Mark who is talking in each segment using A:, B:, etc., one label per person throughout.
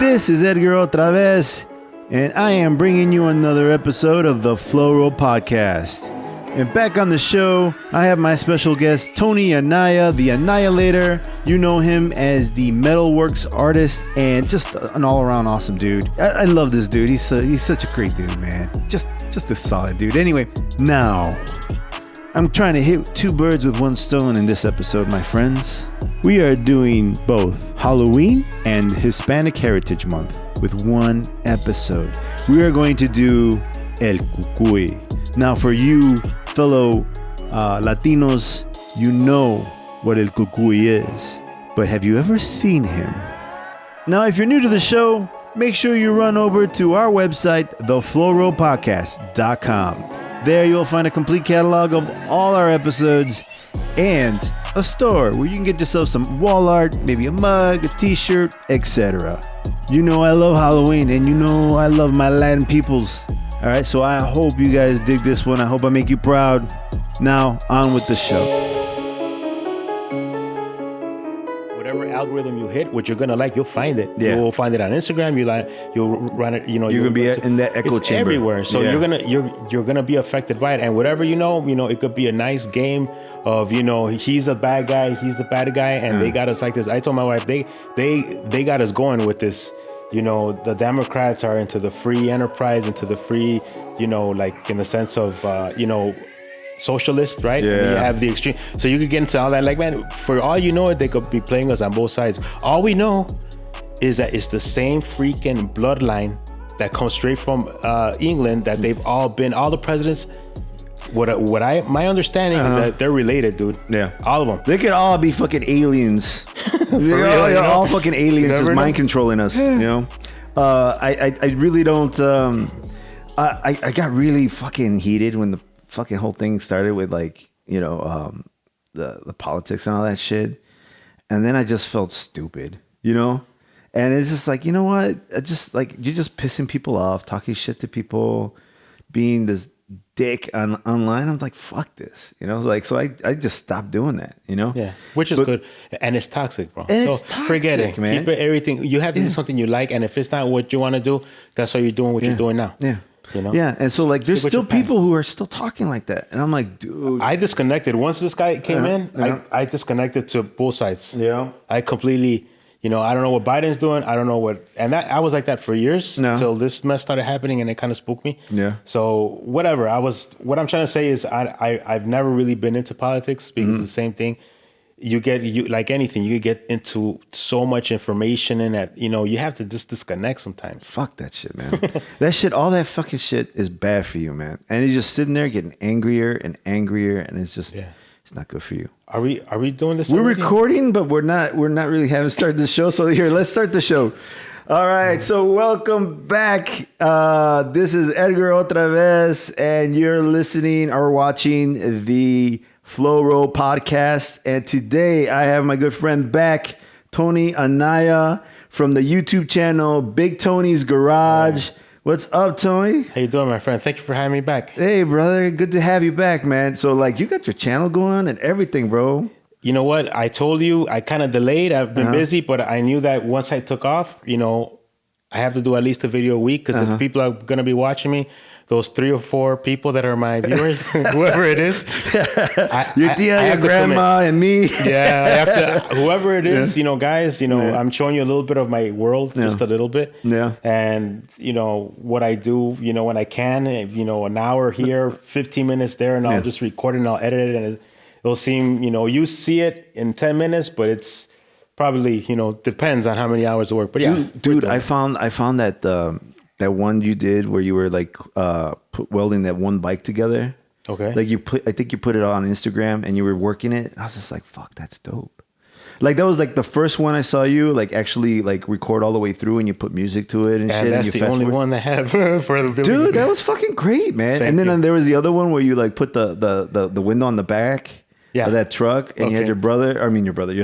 A: This is Edgar OtraVez, and I am bringing you another episode of the Folklore podcast. And back on the show, I have my special guest, Tony Anaya, the Annihilator. You know him as the Metalworks artist and just an all-around awesome dude. I love this dude. He's such a great dude, man. Just a solid dude. Anyway, now, I'm trying to hit two birds with one stone in this episode, my friends. We are doing both Halloween and Hispanic Heritage Month with one episode. We are going to do El Cucuy. Now, for you fellow Latinos, you know what El Cucuy is, but have you ever seen him? Now, if you're new to the show, make sure you run over to our website, thefloropodcast.com. There you'll find a complete catalog of all our episodes and a store where you can get yourself some wall art, maybe a mug, a t-shirt, etc. You know I love Halloween, and you know I love my Latin peoples. All right, so I hope you guys dig this one. I hope I make you proud. Now, on with the show.
B: Whatever algorithm you hit, what you're gonna like, you'll find it.
A: Yeah.
B: You'll find it on Instagram. You'll run it. You're
A: gonna be in that echo
B: it's
A: chamber
B: everywhere. So
A: yeah.
B: you're gonna be affected by it. And whatever it could be a nice game of he's a bad guy, he's the bad guy, and they got us like this. I told my wife they got us going with this. The Democrats are into the free enterprise, into the free, like in the sense of, socialist, right?
A: Yeah.
B: And you have the extreme. So you could get into all that. Like, man, for all you know, they could be playing us on both sides. All we know is that it's the same freaking bloodline that comes straight from England that they've all the presidents. My understanding is that they're related, dude.
A: Yeah.
B: All of them.
A: They could all be fucking aliens. They're all fucking aliens just mind controlling us, I really don't, I got really fucking heated when the fucking whole thing started with the politics and all that shit. And then I just felt stupid, And it's just like, you know what? You're just pissing people off, talking shit to people, being this dick online. I'm like, fuck this, so I just stopped doing that,
B: Yeah, which is good, and it's toxic, bro.
A: And
B: so
A: it's toxic,
B: forget it,
A: man.
B: Keep it, everything. You have to do something you like, and if it's not what you want to do, that's why you're doing what you're doing now.
A: Yeah. Yeah, and so there's still people who are still talking like that, and I'm like, dude.
B: I disconnected once this guy came in. I disconnected to both sides.
A: Yeah,
B: I completely. I don't know what Biden's doing. I don't know and I was like that for years until this mess started happening, and it kind of spooked me.
A: Yeah.
B: So whatever. What I'm trying to say is I've never really been into politics because it's the same thing. You like anything, you get into so much information in that, you have to just disconnect sometimes.
A: Fuck that shit, man. All that fucking shit is bad for you, man. And you're just sitting there getting angrier and angrier, and it's just, it's not good for you.
B: Are we doing this?
A: We're
B: already?
A: recording, but we're not really having started the show. So here, let's start the show. All right, so welcome back. This is Edgar OtraVez, and you're listening or watching the Folklore podcast. And today I have my good friend back, Tony Anaya, from the YouTube channel Big Tony's Garage. What's up, Tony?
B: How you doing, my friend? Thank you for having me back.
A: Hey, brother. Good to have you back, man. So, you got your channel going and everything, bro.
B: You know what? I told you I kind of delayed. I've been busy, but I knew that once I took off, I have to do at least a video a week because if people are going to be watching me, those 3 or 4 people that are my viewers, whoever it is,
A: your tia, your grandma, and me.
B: Yeah, I have to, whoever it is, guys, I'm showing you a little bit of my world, just a little bit.
A: Yeah.
B: And, what I do, when I can, an hour here, 15 minutes there, and I'll just record it and I'll edit it. And it'll seem, you see it in 10 minutes, but it's probably, depends on how many hours of work. But yeah.
A: Dude, I found that that one you did where you were welding that one bike together.
B: Okay.
A: I think you put it on Instagram and you were working it. I was just like, fuck, that's dope. That was the first one I saw you actually record all the way through and you put music to it and shit.
B: And that's
A: and you
B: the only one that have for the video.
A: Dude, that was fucking great, man.
B: Thank
A: then
B: you.
A: there was the other one where you put the window on the back. Of that truck, and you had your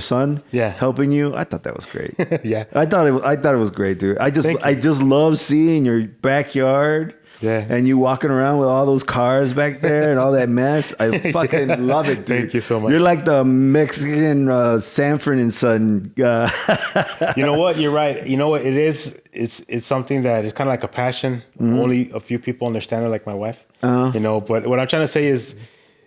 A: son, helping you. I thought that was great.
B: Yeah,
A: I thought it was great, dude. I just love seeing your backyard
B: Yeah.
A: And you walking around with all those cars back there and all that mess. I fucking love it, dude.
B: Thank you so much.
A: You're like the Mexican Sanford and Son.
B: You know what? You're right. You know what? It is. It's something that is kind of like a passion. Only a few people understand it, like my wife. You know, but what I'm trying to say is,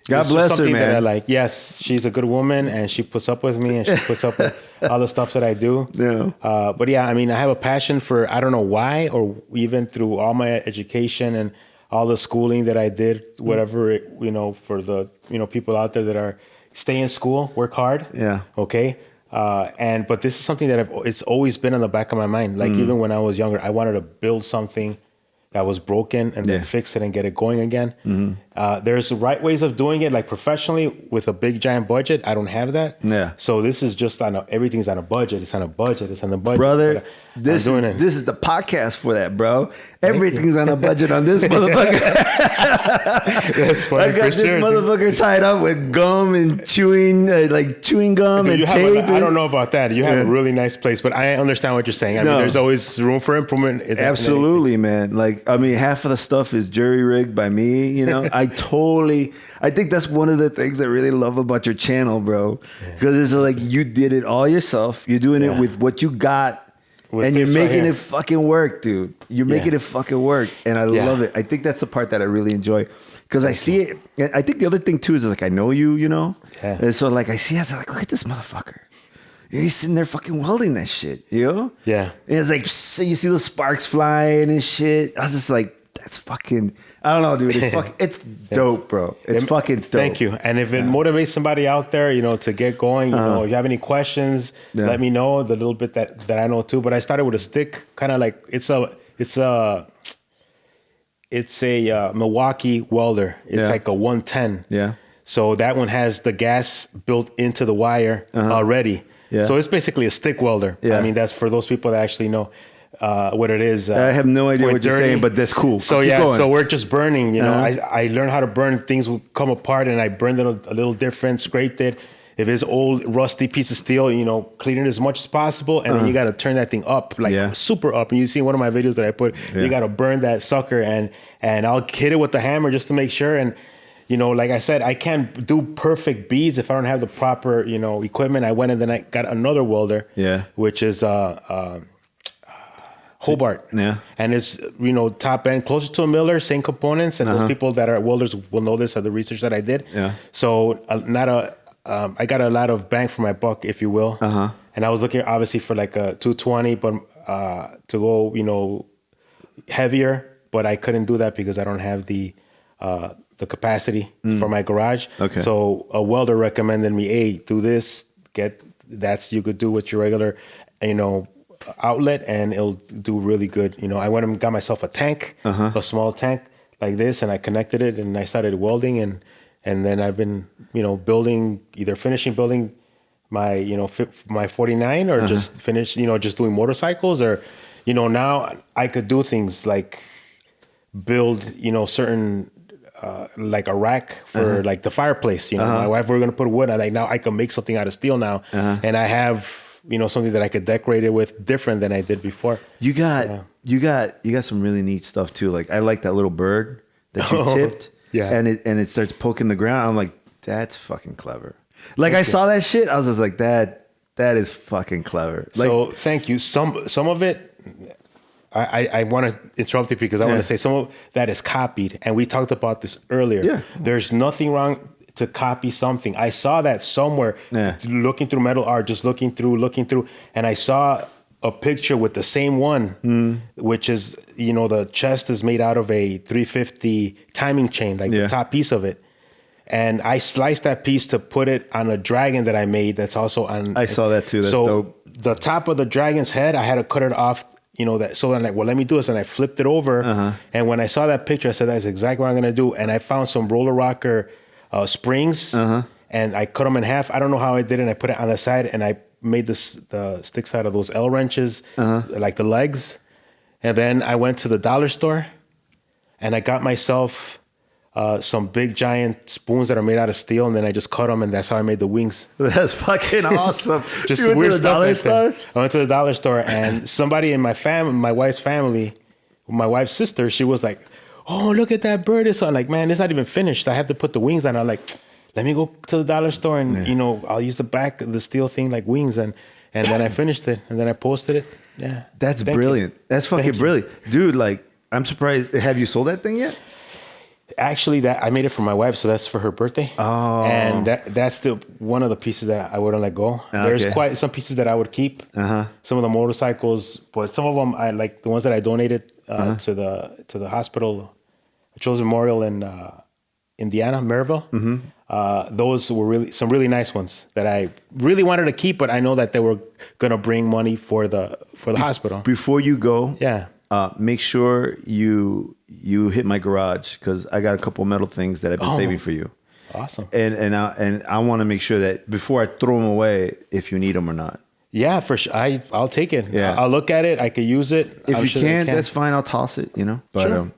A: God bless her, man.
B: That I like. Yes, she's a good woman, and she puts up with me, and she puts up with all the stuff that I do.
A: Yeah.
B: But yeah, I mean, I have a passion for, I don't know why, or even through all my education and all the schooling that I did, whatever, you know, for the, you know, people out there that are stay in school, work hard.
A: Yeah.
B: Okay. But this is something that it's always been in the back of my mind. Like even when I was younger, I wanted to build something that was broken and then fix it and get it going again. There's right ways of doing it, like professionally with a big giant budget. I don't have that.
A: Yeah.
B: So this is just everything's on a budget. It's on a budget. It's on the budget.
A: Brother, this is the podcast for that, bro. Everything's on a budget on this motherfucker.
B: That's funny.
A: I got this motherfucker tied up with gum and chewing, like chewing gum and tape.
B: I don't know about that. You have a really nice place, but I understand what you're saying. I mean, there's always room for improvement.
A: Absolutely, man. Like, I mean, half of the stuff is jury rigged by me, you know? I think that's one of the things I really love about your channel, bro. Because it's like you did it all yourself. You're doing it with what you got. And you're making it fucking work, dude. You're making it fucking work. And I love it. I think that's the part that I really enjoy. Because I see it. I think the other thing, too, is like, I know you, you know? Yeah. And so, like, I see it. I was like, look at this motherfucker. He's sitting there fucking welding that shit, you know?
B: Yeah.
A: And it's like, so you see the sparks flying and shit. I was just like, that's fucking, I don't know, dude. It's fucking, it's dope, bro. It's fucking dope.
B: Thank you. And if it motivates somebody out there, you know, to get going, you know, if you have any questions, let me know the little bit that I know too. But I started with a stick, kind of like, it's a Milwaukee welder. It's like a 110. Yeah. So that one has the gas built into the wire already. Yeah. So it's basically a stick welder. Yeah. I mean, that's for those people that actually know what it is.
A: I have no idea what you're saying, but that's cool.
B: So so we're just burning, you know, I learned how to burn. Things will come apart and I burned it a little different, scraped it. If it's old rusty piece of steel, you know, clean it as much as possible. And then you got to turn that thing up, like super up. And you see one of my videos that I put, you got to burn that sucker and I'll hit it with the hammer just to make sure. And, you know, like I said, I can't do perfect beads if I don't have the proper, you know, equipment. I went and then I got another welder, which is Hobart. Yeah. And it's, you know, top end, closer to a miller, same components. And those people that are welders will know this of the research that I did. Yeah. So I got a lot of bang for my buck, if you will. And I was looking obviously for like a 220, but to go, you know, heavier, but I couldn't do that because I don't have the capacity for my garage. Okay. So a welder recommended me, hey, do this, you could do with your regular, you know, outlet and it'll do really good. You know, I went and got myself a tank, a small tank like this, and I connected it and I started welding and then I've been, you know, finishing building my, you know, my 49 or just finish, you know, just doing motorcycles or, you know, now I could do things like build, you know, certain like a rack for like the fireplace, you know, my wife, we're going to put wood and like now I can make something out of steel now. And I have, you know, something that I could decorate it with different than I did before. You got some really neat stuff too. Like I like that little bird that you tipped. Yeah. And it starts poking the ground. I'm like, that's fucking clever. Like I saw that shit. I was just like, that is fucking clever. Like, so thank you. Some of it, I want to interrupt you because I want to say some of that is copied. And we talked about this earlier. Yeah. There's nothing wrong to copy something. I saw that somewhere looking through metal art, just looking through. And I saw a picture with the same one, which is, you know, the chest is made out of a 350 timing chain, like the top piece of it. And I sliced that piece to put it on a dragon that I made. That's also on. I saw that too. That's dope. The top of the dragon's head, I had to cut it off, you know, that. So I'm like, well, let me do this. And I flipped it over. And when I saw that picture, I said, that's exactly what I'm going to do. And I found some roller rocker springs and I cut them in half. I don't know how I did it. And I put it on the side and I made the stick side of those L wrenches, like the legs. And then I went to the dollar store and I got myself some big giant spoons that are made out of steel. And then I just cut them and that's how I made the wings. That's fucking awesome. Just you weird stuff. I went to the dollar store and somebody in my family, my wife's family, my wife's sister, she was like, oh, look at that bird. So I'm like, man, it's not even finished. I have to put the wings on. I'm like, let me go to the dollar store and, I'll use the back of the steel thing like wings. And then I finished it and then I posted it. Yeah.
A: That's brilliant. That's fucking brilliant. Dude, like, I'm surprised. Have you sold that thing yet?
B: Actually, that I made it for my wife, so that's for her birthday.
A: Oh.
B: And that's still one of the pieces that I wouldn't let go. There's quite some pieces that I would keep. Some of the motorcycles, but some of them I like the ones that I donated to the hospital, Children's Memorial in Indiana, Maryville. Those were really nice ones that I really wanted to keep, but I know that they were gonna bring money for the hospital.
A: Before you go,
B: yeah,
A: make sure you hit my garage because I got a couple metal things that I've been saving for you.
B: Awesome.
A: And I want to make sure that before I throw them away, if you need them or not.
B: Yeah, for sure. I'll take it.
A: Yeah.
B: I'll look at it. I could use it.
A: If you can, that's fine. I'll toss it. But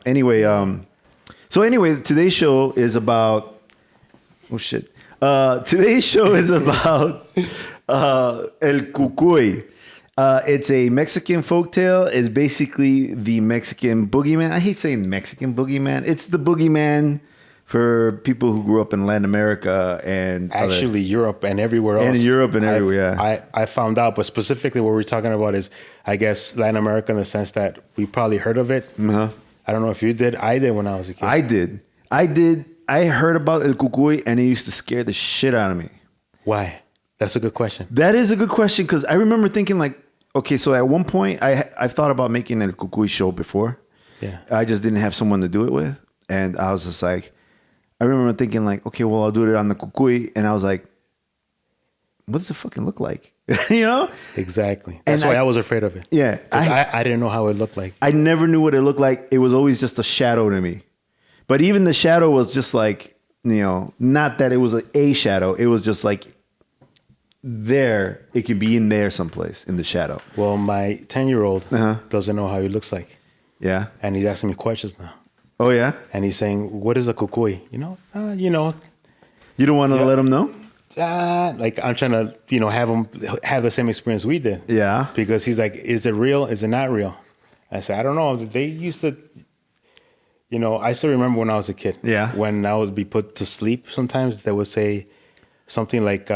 A: anyway, so anyway, today's show is about. Oh shit. Today's show is about El Cucuy. It's a Mexican folktale. It's basically the Mexican boogeyman. I hate saying Mexican boogeyman. It's the boogeyman for people who grew up in Latin America and
B: actually Europe and everywhere else.
A: And in Europe and everywhere, yeah.
B: I found out, but specifically what we're talking about is, I guess, Latin America in the sense that we probably heard of it. I don't know if you did. I did when I was a kid.
A: I did. I heard about El Cucuy and it used to scare the shit out of me.
B: Why? That's a good question.
A: That is a good question because I remember thinking like, okay, so at one point I've thought about making a Cucuy show before.
B: Yeah.
A: I just didn't have someone to do it with. And I was just like, I remember thinking like, okay, well, I'll do it on the Cucuy. And I was like, what does it fucking look like?
B: Exactly. That's why I was afraid of it.
A: Yeah.
B: I didn't know how it looked like.
A: I never knew what it looked like. It was always just a shadow to me. But even the shadow was just like, not that it was a shadow. It was just like, there, it could be in there someplace in the shadow.
B: Well, my 10-year-old doesn't know how he looks like.
A: Yeah.
B: And he's asking me questions now.
A: Oh, yeah?
B: And he's saying, what is a cucuy? You
A: don't want to let him know?
B: Like I'm trying to, have him have the same experience we did.
A: Yeah.
B: Because he's like, is it real? Is it not real? I said, I don't know. They used to, I still remember when I was a kid.
A: Yeah.
B: When I would be put to sleep sometimes, they would say something like,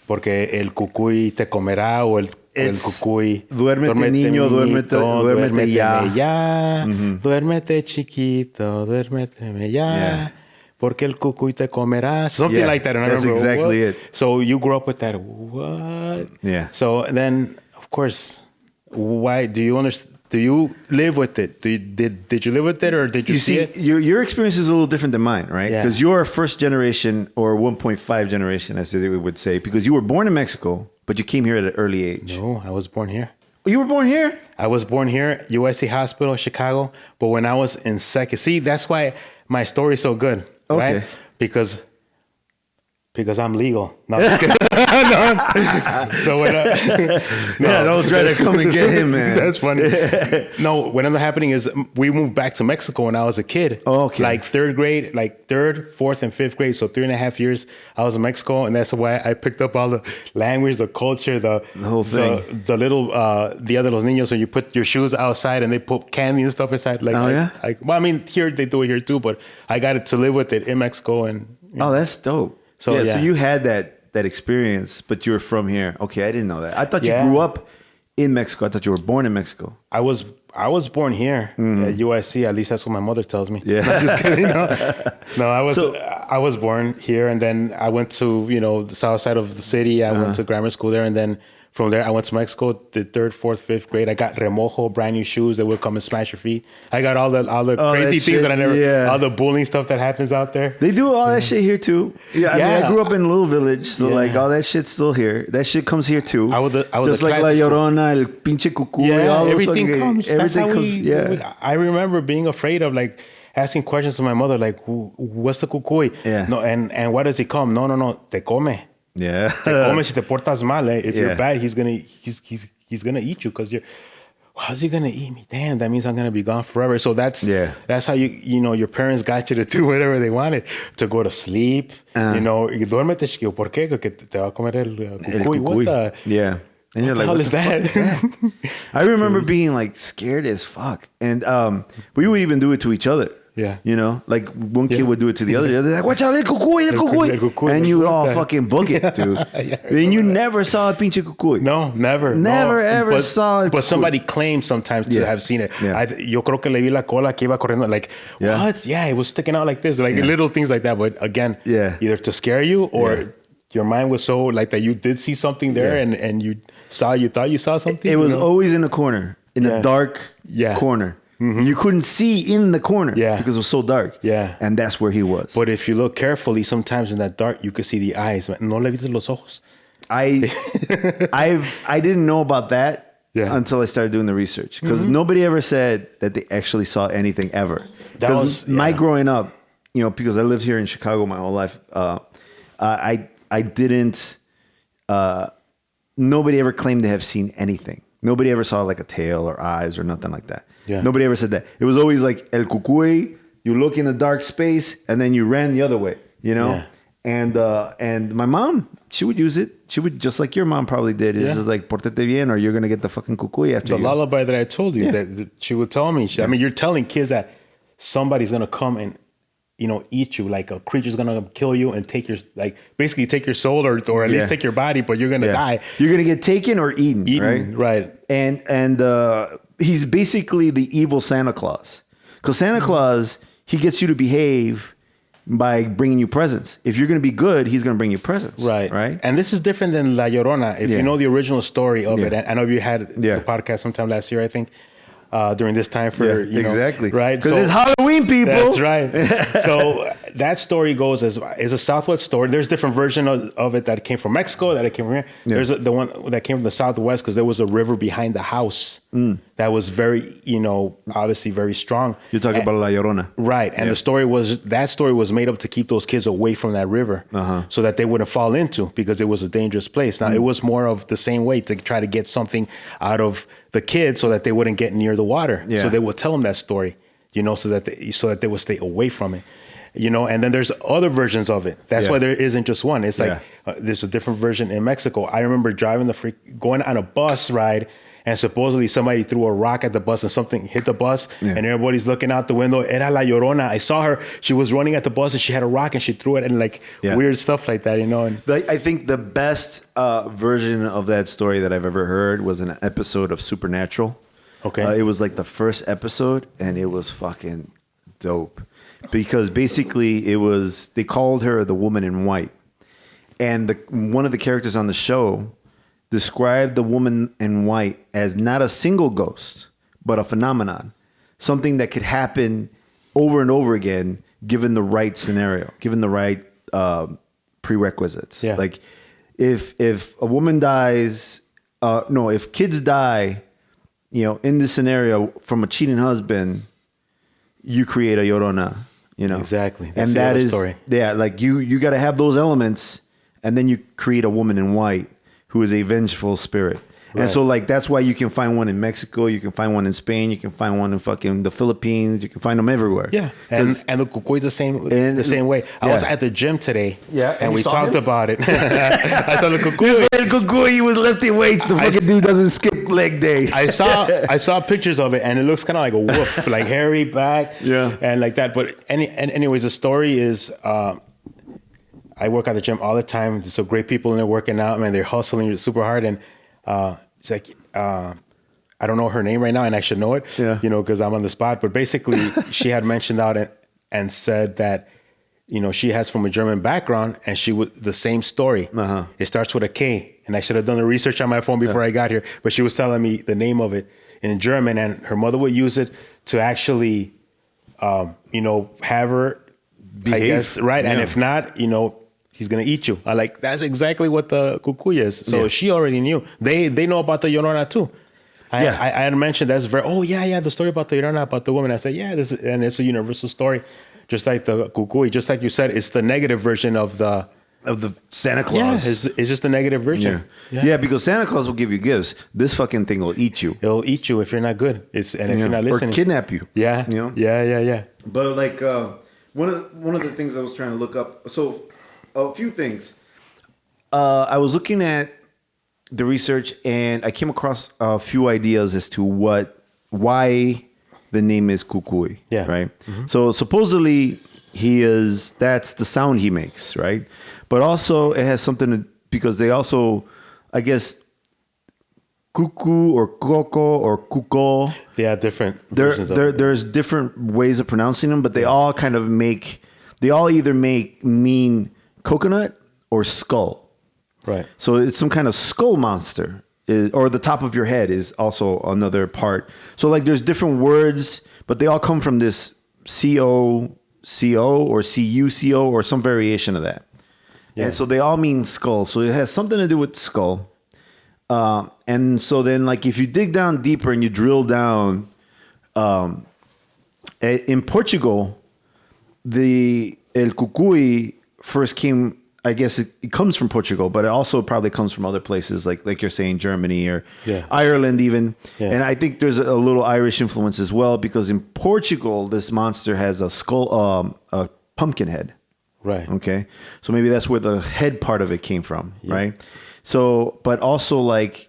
B: porque el cucuy te comerá, o el cucuy.
A: Duérmete, niño, duérmete ya.
B: Duérmete, chiquito, duérmete ya. Porque el cucuy te comerá. Something like that. And I remember,
A: exactly it.
B: So you grew up with that. What?
A: Yeah.
B: So then, of course, why do you understand? Do you live with it? Did you live with it, or did you see it?
A: Your experience is a little different than mine, right? Because you're a first generation or 1.5 generation, as they would say, because you were born in Mexico, but you came here at an early age.
B: No, I was born here.
A: Oh, you were born here?
B: I was born here, USC Hospital, Chicago. But when I was in second, see, that's why my story is so good, right? Because I'm legal. No, I'm just kidding. So when
A: don't try to come and get him, man.
B: That's funny. No, what ended up happening is we moved back to Mexico when I was a kid.
A: Oh, okay.
B: Like third grade, like third, fourth, and fifth grade. So 3.5 years I was in Mexico, and that's why I picked up all the language, the culture, the
A: whole thing.
B: The little Dia de los Niños, so you put your shoes outside and they put candy and stuff inside. Like, well, I mean, here they do it here too, but I got to live with it in Mexico, and
A: that's dope. So so you had that experience, but you were from here. Okay, I didn't know that. I thought you grew up in Mexico. I thought you were born in Mexico. I was
B: born here at USC. At least that's what my mother tells me. Yeah, I'm just kidding. No, I was born here, and then I went to the south side of the city. I went to grammar school there, and then from there I went to Mexico. The third, fourth, fifth grade. I got remojo, brand new shoes that would come and smash your feet. I got all the crazy things that I never. All the bullying stuff that happens out there.
A: They do all that shit here too. Yeah, I mean, I grew up in a little village, so like all that shit's still here. That shit comes here too.
B: I was
A: just like La Llorona, El Pinche Cucuy.
B: Yeah, everything comes. Everything comes.
A: Yeah,
B: I remember being afraid of like asking questions to my mother, like, "What's the cucuy?"
A: Yeah.
B: No, and why does he come? No, te come.
A: Yeah.
B: Te come si te portas mal. If you're bad, he's gonna eat you because you're. How's he gonna eat me? Damn, that means I'm gonna be gone forever. So that's how your parents got you to do whatever they wanted, to go to sleep. Duérmete, chiquillo. ¿Por qué? Porque te va a comer el cucuy. What the?
A: Yeah. And you're
B: What
A: like,
B: the hell is that?
A: I remember being like scared as fuck. And we would even do it to each other.
B: Yeah.
A: You know, like one kid would do it to the other. They're like, watch out, el cucuy. And you would all fucking book it, dude. And you never saw a pinche cucuy.
B: No, never.
A: Never ever saw it.
B: But somebody claims sometimes to have seen it.
A: Yeah.
B: Yo creo que le vi la cola que iba corriendo. Like, what? Yeah, it was sticking out like this. Like little things like that. But again, either to scare you or your mind was so like that you did see something there and you thought you saw something.
A: It was always in a corner, in a dark corner.
B: Mm-hmm.
A: You couldn't see in the corner because it was so dark.
B: Yeah.
A: And that's where he was.
B: But if you look carefully, sometimes in that dark, you could see the eyes. No le viste los ojos.
A: I didn't know about that until I started doing the research. Because nobody ever said that they actually saw anything ever. Because my growing up, you know, because I lived here in Chicago my whole life, I didn't, nobody ever claimed to have seen anything. Nobody ever saw like a tail or eyes or nothing like that. Yeah. Nobody ever said that. It was always like el cucuy, you look in the dark space and then you ran the other way, you know? Yeah. And my mom, she would use it. She would, just like your mom probably did. It's just like, portete bien, or you're going to get the fucking cucuy after
B: the lullaby that I told you that she would tell me. I mean, you're telling kids that somebody's going to come and, you know, eat you, like a creature's gonna kill you and take your, like, basically take your soul or at least take your body, but you're gonna die.
A: You're gonna get taken or eaten,
B: right?
A: And he's basically the evil Santa Claus, because Santa Claus, he gets you to behave by bringing you presents. If you're gonna be good, he's gonna bring you presents, right?
B: And this is different than La Llorona. If you know the original story of it, and I know you had the podcast sometime last year, I think. During this time for you know, right,
A: because it's Halloween, people.
B: That's right. So that story goes as is a Southwest story. There's different version of it that came from Mexico, that it came from here. There's the one that came from the Southwest because there was a river behind the house that was very, you know, obviously very strong.
A: You're talking about La Llorona,
B: right? And the story was made up to keep those kids away from that river, so that they wouldn't fall into, because it was a dangerous place. Now it was more of the same way to try to get something out of the kids so that they wouldn't get near the water. So they would tell them that story, you know, so that they would stay away from it, you know. And then there's other versions of it. That's why there isn't just one. It's like there's a different version in Mexico. I remember going on a bus ride, and supposedly somebody threw a rock at the bus and something hit the bus, and everybody's looking out the window. Era La Llorona. I saw her. She was running at the bus and she had a rock and she threw it, and like weird stuff like that, you know. And
A: I think the best version of that story that I've ever heard was an episode of Supernatural. Okay. It was like the first episode, and it was fucking dope, because basically they called her the woman in white, and one of the characters on the show described the woman in white as not a single ghost, but a phenomenon, something that could happen over and over again, given the right scenario, given the right prerequisites. Like if a woman dies, if kids die, you know, in this scenario from a cheating husband, you create a Llorona, you know.
B: Exactly.
A: That's the other story. Yeah, like you got to have those elements, and then you create a woman in white who is a vengeful spirit. Right. And so, like, that's why you can find one in Mexico, you can find one in Spain, you can find one in fucking the Philippines, you can find them everywhere.
B: Yeah, and the cucuy is the same way. I was at the gym today, and we talked about it. I saw the cucuy.
A: El cucuy, he was lifting weights. The fucking dude doesn't skip leg day.
B: I saw pictures of it, and it looks kind of like a wolf, like hairy back, and like that. But anyways, the story is. I work at the gym all the time. There's some great people in there working out, man. They're hustling super hard. And it's like, I don't know her name right now, and I should know it, you know, because I'm on the spot. But basically, she had mentioned out and said that, you know, she has from a German background, and she was the same story. It starts with a K. And I should have done the research on my phone before I got here. But she was telling me the name of it in German, and her mother would use it to actually, you know, have her behave, I guess, right? Yeah. And if not, you know, he's gonna eat you. I like, that's exactly what the cucuy is. So she already knew. They know about the Llorona too. I had mentioned that's the story about the Llorona, about the woman. I said, and it's a universal story, just like the cucuy. Just like you said, it's the negative version of the
A: Santa Claus.
B: Yeah, it's just the negative version.
A: Yeah, because Santa Claus will give you gifts. This fucking thing will eat you.
B: It'll eat you if you're not good. If you're not listening,
A: or kidnap you.
B: Yeah,
A: you know.
B: Yeah.
A: But like one of the things I was trying to look up. So a few things. I was looking at the research, and I came across a few ideas as to why the name is Cucuy.
B: Yeah.
A: Right. So supposedly that's the sound he makes, right? But also it has something to, because they also, I guess, cucu or coco or cuco.
B: They have different versions of it.
A: There's different ways of pronouncing them, but they all kind of either mean coconut or skull.
B: Right.
A: So it's some kind of skull monster, or the top of your head is also another part. So like there's different words, but they all come from this C-O-C-O or C-U-C-O or some variation of that. Yeah. And so they all mean skull. So it has something to do with skull. And so then like if you dig down deeper and you drill down, in Portugal, El Cucuy first came, I guess it comes from Portugal, but it also probably comes from other places, like you're saying, Germany or Ireland even. Yeah. And I think there's a little Irish influence as well, because in Portugal, this monster has a skull, a pumpkin head.
B: Right.
A: Okay. So maybe that's where the head part of it came from, right? So, but also like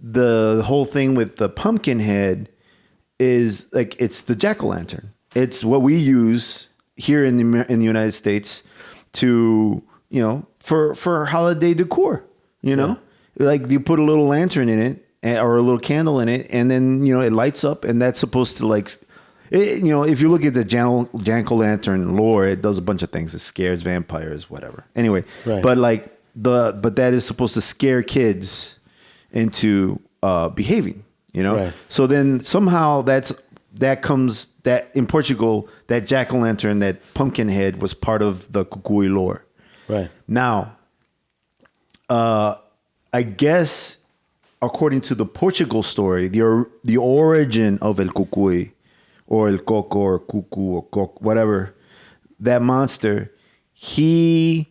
A: the whole thing with the pumpkin head is like, it's the jack-o'-lantern. It's what we use here in the United States to, for holiday decor, like you put a little lantern in it or a little candle in it, and then, it lights up, and that's supposed to like, if you look at the jack-o'-lantern lore, it does a bunch of things. It scares vampires, whatever. Anyway, but but that is supposed to scare kids into behaving, Right. So then somehow that in Portugal, that jack-o'-lantern, that pumpkin head was part of the Cucuy lore. Right. Now, I guess according to the Portugal story, the origin of El Cucuy or El Coco or cucu or coco, whatever, that monster, he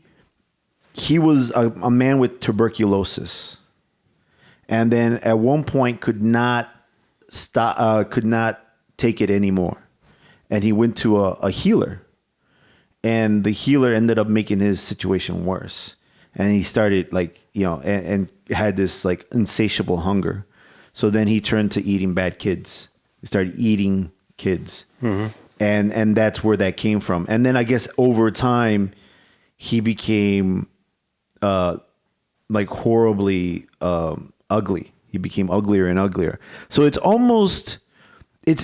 A: was a man with tuberculosis, and then at one point could not take it anymore, and he went to a healer, and the healer ended up making his situation worse, and he started and had this like insatiable hunger. So then he turned to eating bad kids. He started eating kids, and that's where that came from. And then I guess over time he became like horribly ugly. He became uglier and uglier. So it's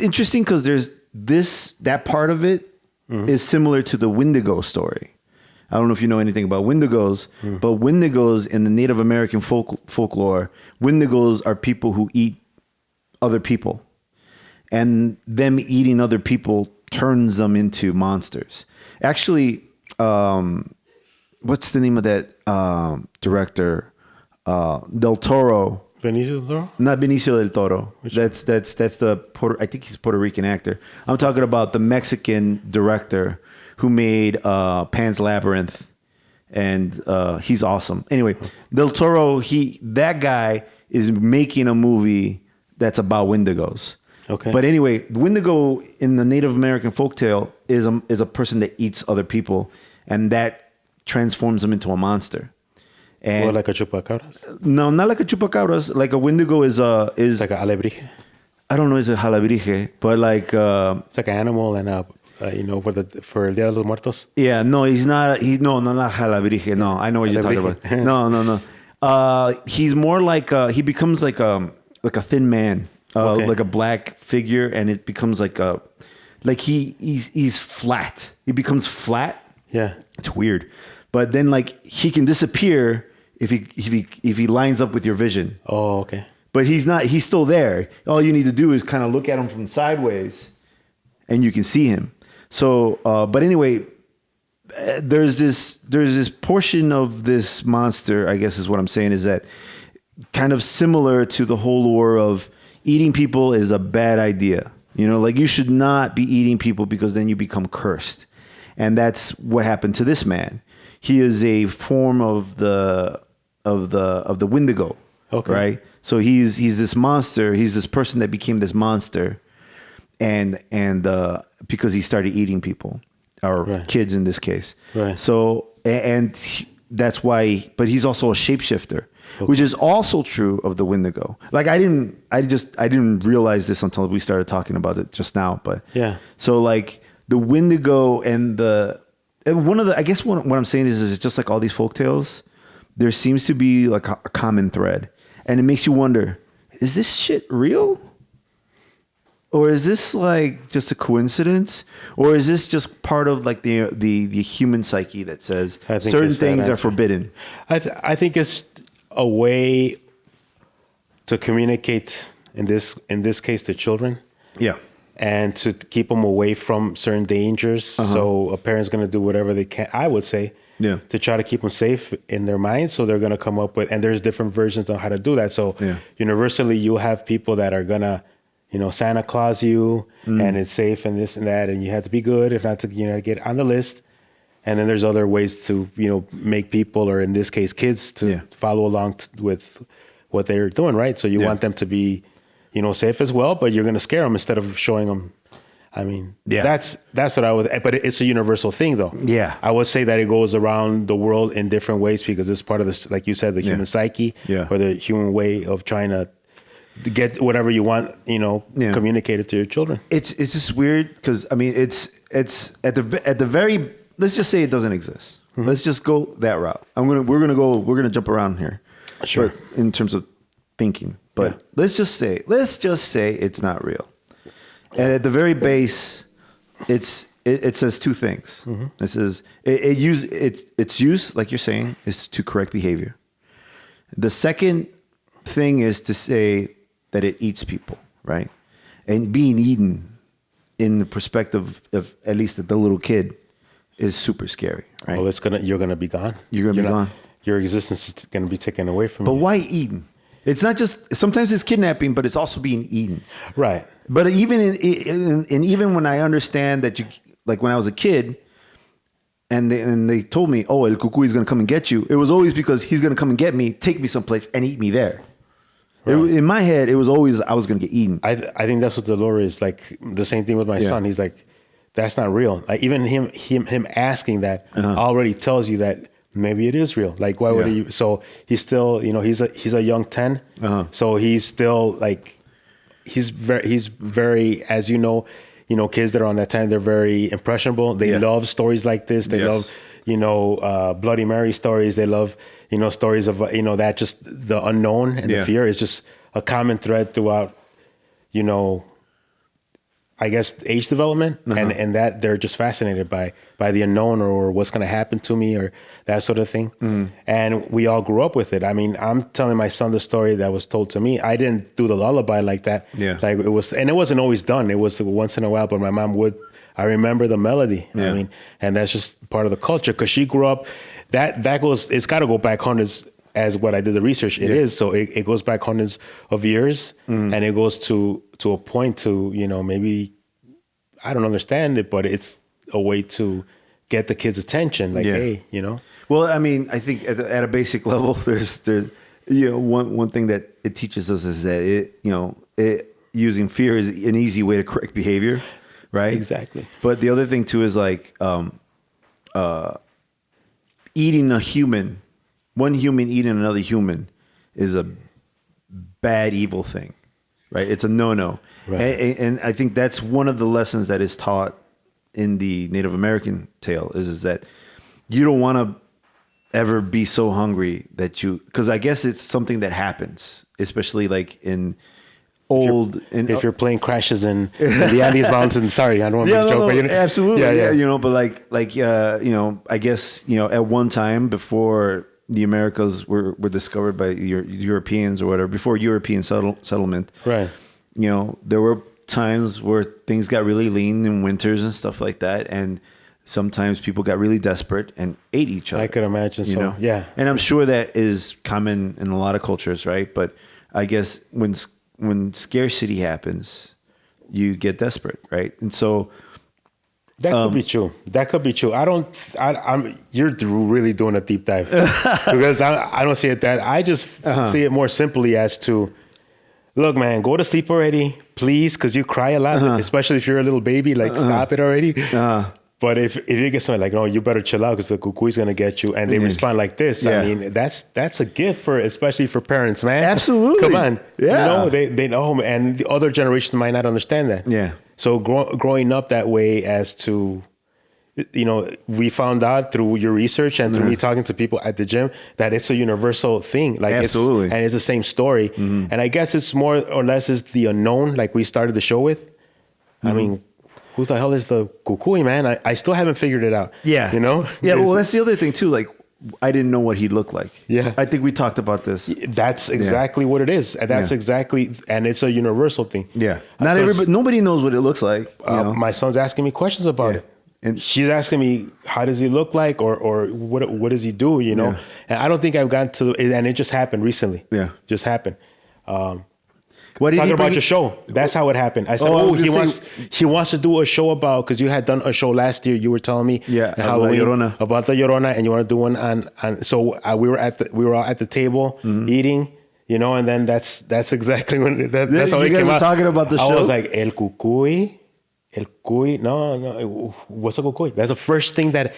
A: interesting because there's that part of it is similar to the Wendigo story. I don't know if you know anything about Wendigos, but Wendigos in the Native American folklore, Wendigos are people who eat other people, and them eating other people turns them into monsters. Actually, what's the name of that director? Del Toro.
B: Benicio del Toro?
A: Not Benicio del Toro. That's the I think he's a Puerto Rican actor. I'm talking about the Mexican director who made Pan's Labyrinth, and he's awesome. Anyway, Del Toro, that guy is making a movie that's about Wendigos. Okay. But anyway, Wendigo in the Native American folktale is a person that eats other people, and that transforms them into a monster. And
B: like a chupacabras?
A: No, not like a chupacabras. Like a Wendigo is
B: like a alebrije.
A: I don't know, it's a alebrije, but like
B: it's like an animal, and for El Dia de los Muertos.
A: Yeah, no, he's not. No, not alebrije. No, I know what you're talking about. No. He's more like he becomes like a thin man, like a black figure, and it becomes he's flat. He becomes flat. Yeah, it's weird. But then like he can disappear if he lines up with your vision.
B: Oh, okay.
A: But he's still there. All you need to do is kind of look at him from sideways and you can see him. So, but anyway, there's this portion of this monster, I guess is what I'm saying, is that kind of similar to the whole lore of eating people is a bad idea. Like you should not be eating people because then you become cursed. And that's what happened to this man. He is a form of the Wendigo, okay. Right? So he's this monster. He's this person that became this monster, and because he started eating people, or kids in this case. Right. So and that's why, but he's also a shapeshifter, which is also true of the Wendigo. Like I didn't realize this until we started talking about it just now. But
B: yeah.
A: So like the Wendigo and I guess what I'm saying is it's just like all these folktales, there seems to be like a common thread, and it makes you wonder, is this shit real? Or is this like just a coincidence? Or is this just part of like the human psyche that says certain things are forbidden?
B: I think it's a way to communicate in this case to children.
A: Yeah.
B: And to keep them away from certain dangers. So a parent's going to do whatever they can, I would say, to try to keep them safe in their mind. So they're going to come up with, and there's different versions of how to do that. So universally, you have people that are going to, Santa Claus you, and it's safe and this and that, and you have to be good if not to, get on the list. And then there's other ways to, make people, or in this case, kids, to follow along with what they're doing, right? So you want them to be, safe as well, but you're going to scare them instead of showing them. I mean, that's what I would, but it's a universal thing though. Yeah. I would say that it goes around the world in different ways because it's part of this, like you said, the human psyche or the human way of trying to get whatever you want, communicated to your children. It's
A: just weird because I mean, it's at the very, let's just say it doesn't exist. Let's just go that route. We're going to jump around here.
B: Sure.
A: But in terms of thinking, but let's just say it's not real. And at the very base, it says two things. It says its use, like you're saying, is to correct behavior. The second thing is to say that it eats people, right? And being eaten in the perspective of at least the little kid is super scary, right?
B: Well, you're gonna be gone.
A: You're gonna be gone.
B: Your existence is gonna be taken away from you.
A: But why eaten? It's not just, sometimes it's kidnapping, but it's also being eaten.
B: Right.
A: But even even when I understand that like when I was a kid and they told me, oh, El Cucuy is going to come and get you. It was always because he's going to come and get me, take me someplace and eat me there. Right. In my head, it was always, I was going to get eaten.
B: I think that's what the lore is. Like the same thing with my son. He's like, that's not real. Like even him asking that already tells you that maybe it is real. Like why would he? So he's still, he's a young 10. So he's still like, he's very, as kids that are on that time, they're very impressionable. They love stories like this. They love, Bloody Mary stories. They love, stories of, that just the unknown and the fear is just a common thread throughout, I guess age development and that they're just fascinated by the unknown or what's going to happen to me or that sort of thing. And we all grew up with it. I mean, I'm telling my son the story that was told to me. I didn't do the lullaby like that. Like it wasn't always done. It was once in a while, but my mom would. I remember the melody. I mean, and that's just part of the culture because she grew up. It's got to go back hundreds. As what I did the research, it is. So it goes back hundreds of years and it goes to a point to, maybe I don't understand it, but it's a way to get the kids' attention. Like, hey,
A: Well, I mean, I think at a basic level, there's one thing that it teaches us is that using fear is an easy way to correct behavior, right?
B: Exactly.
A: But the other thing too is like eating a human. One human eating another human is a bad, evil thing, right? It's a no-no. Right. And I think that's one of the lessons that is taught in the Native American tale is that you don't want to ever be so hungry that because I guess it's something that happens, especially like in old.
B: If your plane crashes in the Andes Mountains, sorry, I don't want to make a joke. But
A: absolutely. Yeah. But I guess, at one time before the Americas were discovered by Europeans or whatever, before European settlement.
B: Right.
A: There were times where things got really lean in winters and stuff like that. And sometimes people got really desperate and ate each other.
B: I could imagine so. Yeah.
A: And I'm sure that is common in a lot of cultures, right? But I guess when scarcity happens, you get desperate, right? And so
B: that could be true. That could be true. You're really doing a deep dive because I don't see it that. I just see it more simply as to, look, man, go to sleep already, please, because you cry a lot, especially if you're a little baby. Like, stop it already. But if you get something like, no, you better chill out because the cucuy's gonna get you, and they respond like this, I mean, that's a gift especially for parents, man.
A: Absolutely.
B: Come on.
A: Yeah.
B: You know, they know, and the other generations might not understand that.
A: Yeah.
B: So growing up that way, as to, you know, we found out through your research and through me talking to people at the gym that it's a universal thing. Like
A: Absolutely.
B: It's the same story. And I guess it's more or less is the unknown, like we started the show with. I mean, who the hell is the Cucuy, man? I still haven't figured it out.
A: Yeah.
B: You know?
A: Yeah, well, that's the other thing too. Like, I didn't know what he looked like.
B: Yeah.
A: I think we talked about this.
B: That's exactly what it is. And that's exactly, and it's a universal thing.
A: Yeah. Nobody knows what it looks like. You know?
B: My son's asking me questions about it.
A: And
B: she's asking me, how does he look like, or what does he do, you know? And I don't think I've gotten to, and it just happened recently. Yeah. Just happened.
A: What did
B: talking
A: he
B: about your show. That's how it happened. I said, he wants to do a show about, because you had done a show last year. You were telling me Halloween about the Llorona, and you want to do one on. So we were all at the table eating, you know, and then that's exactly when that's how it came out.
A: Talking about the show.
B: I was like, El Cucuy, no, what's a Cucuy? That's the first thing that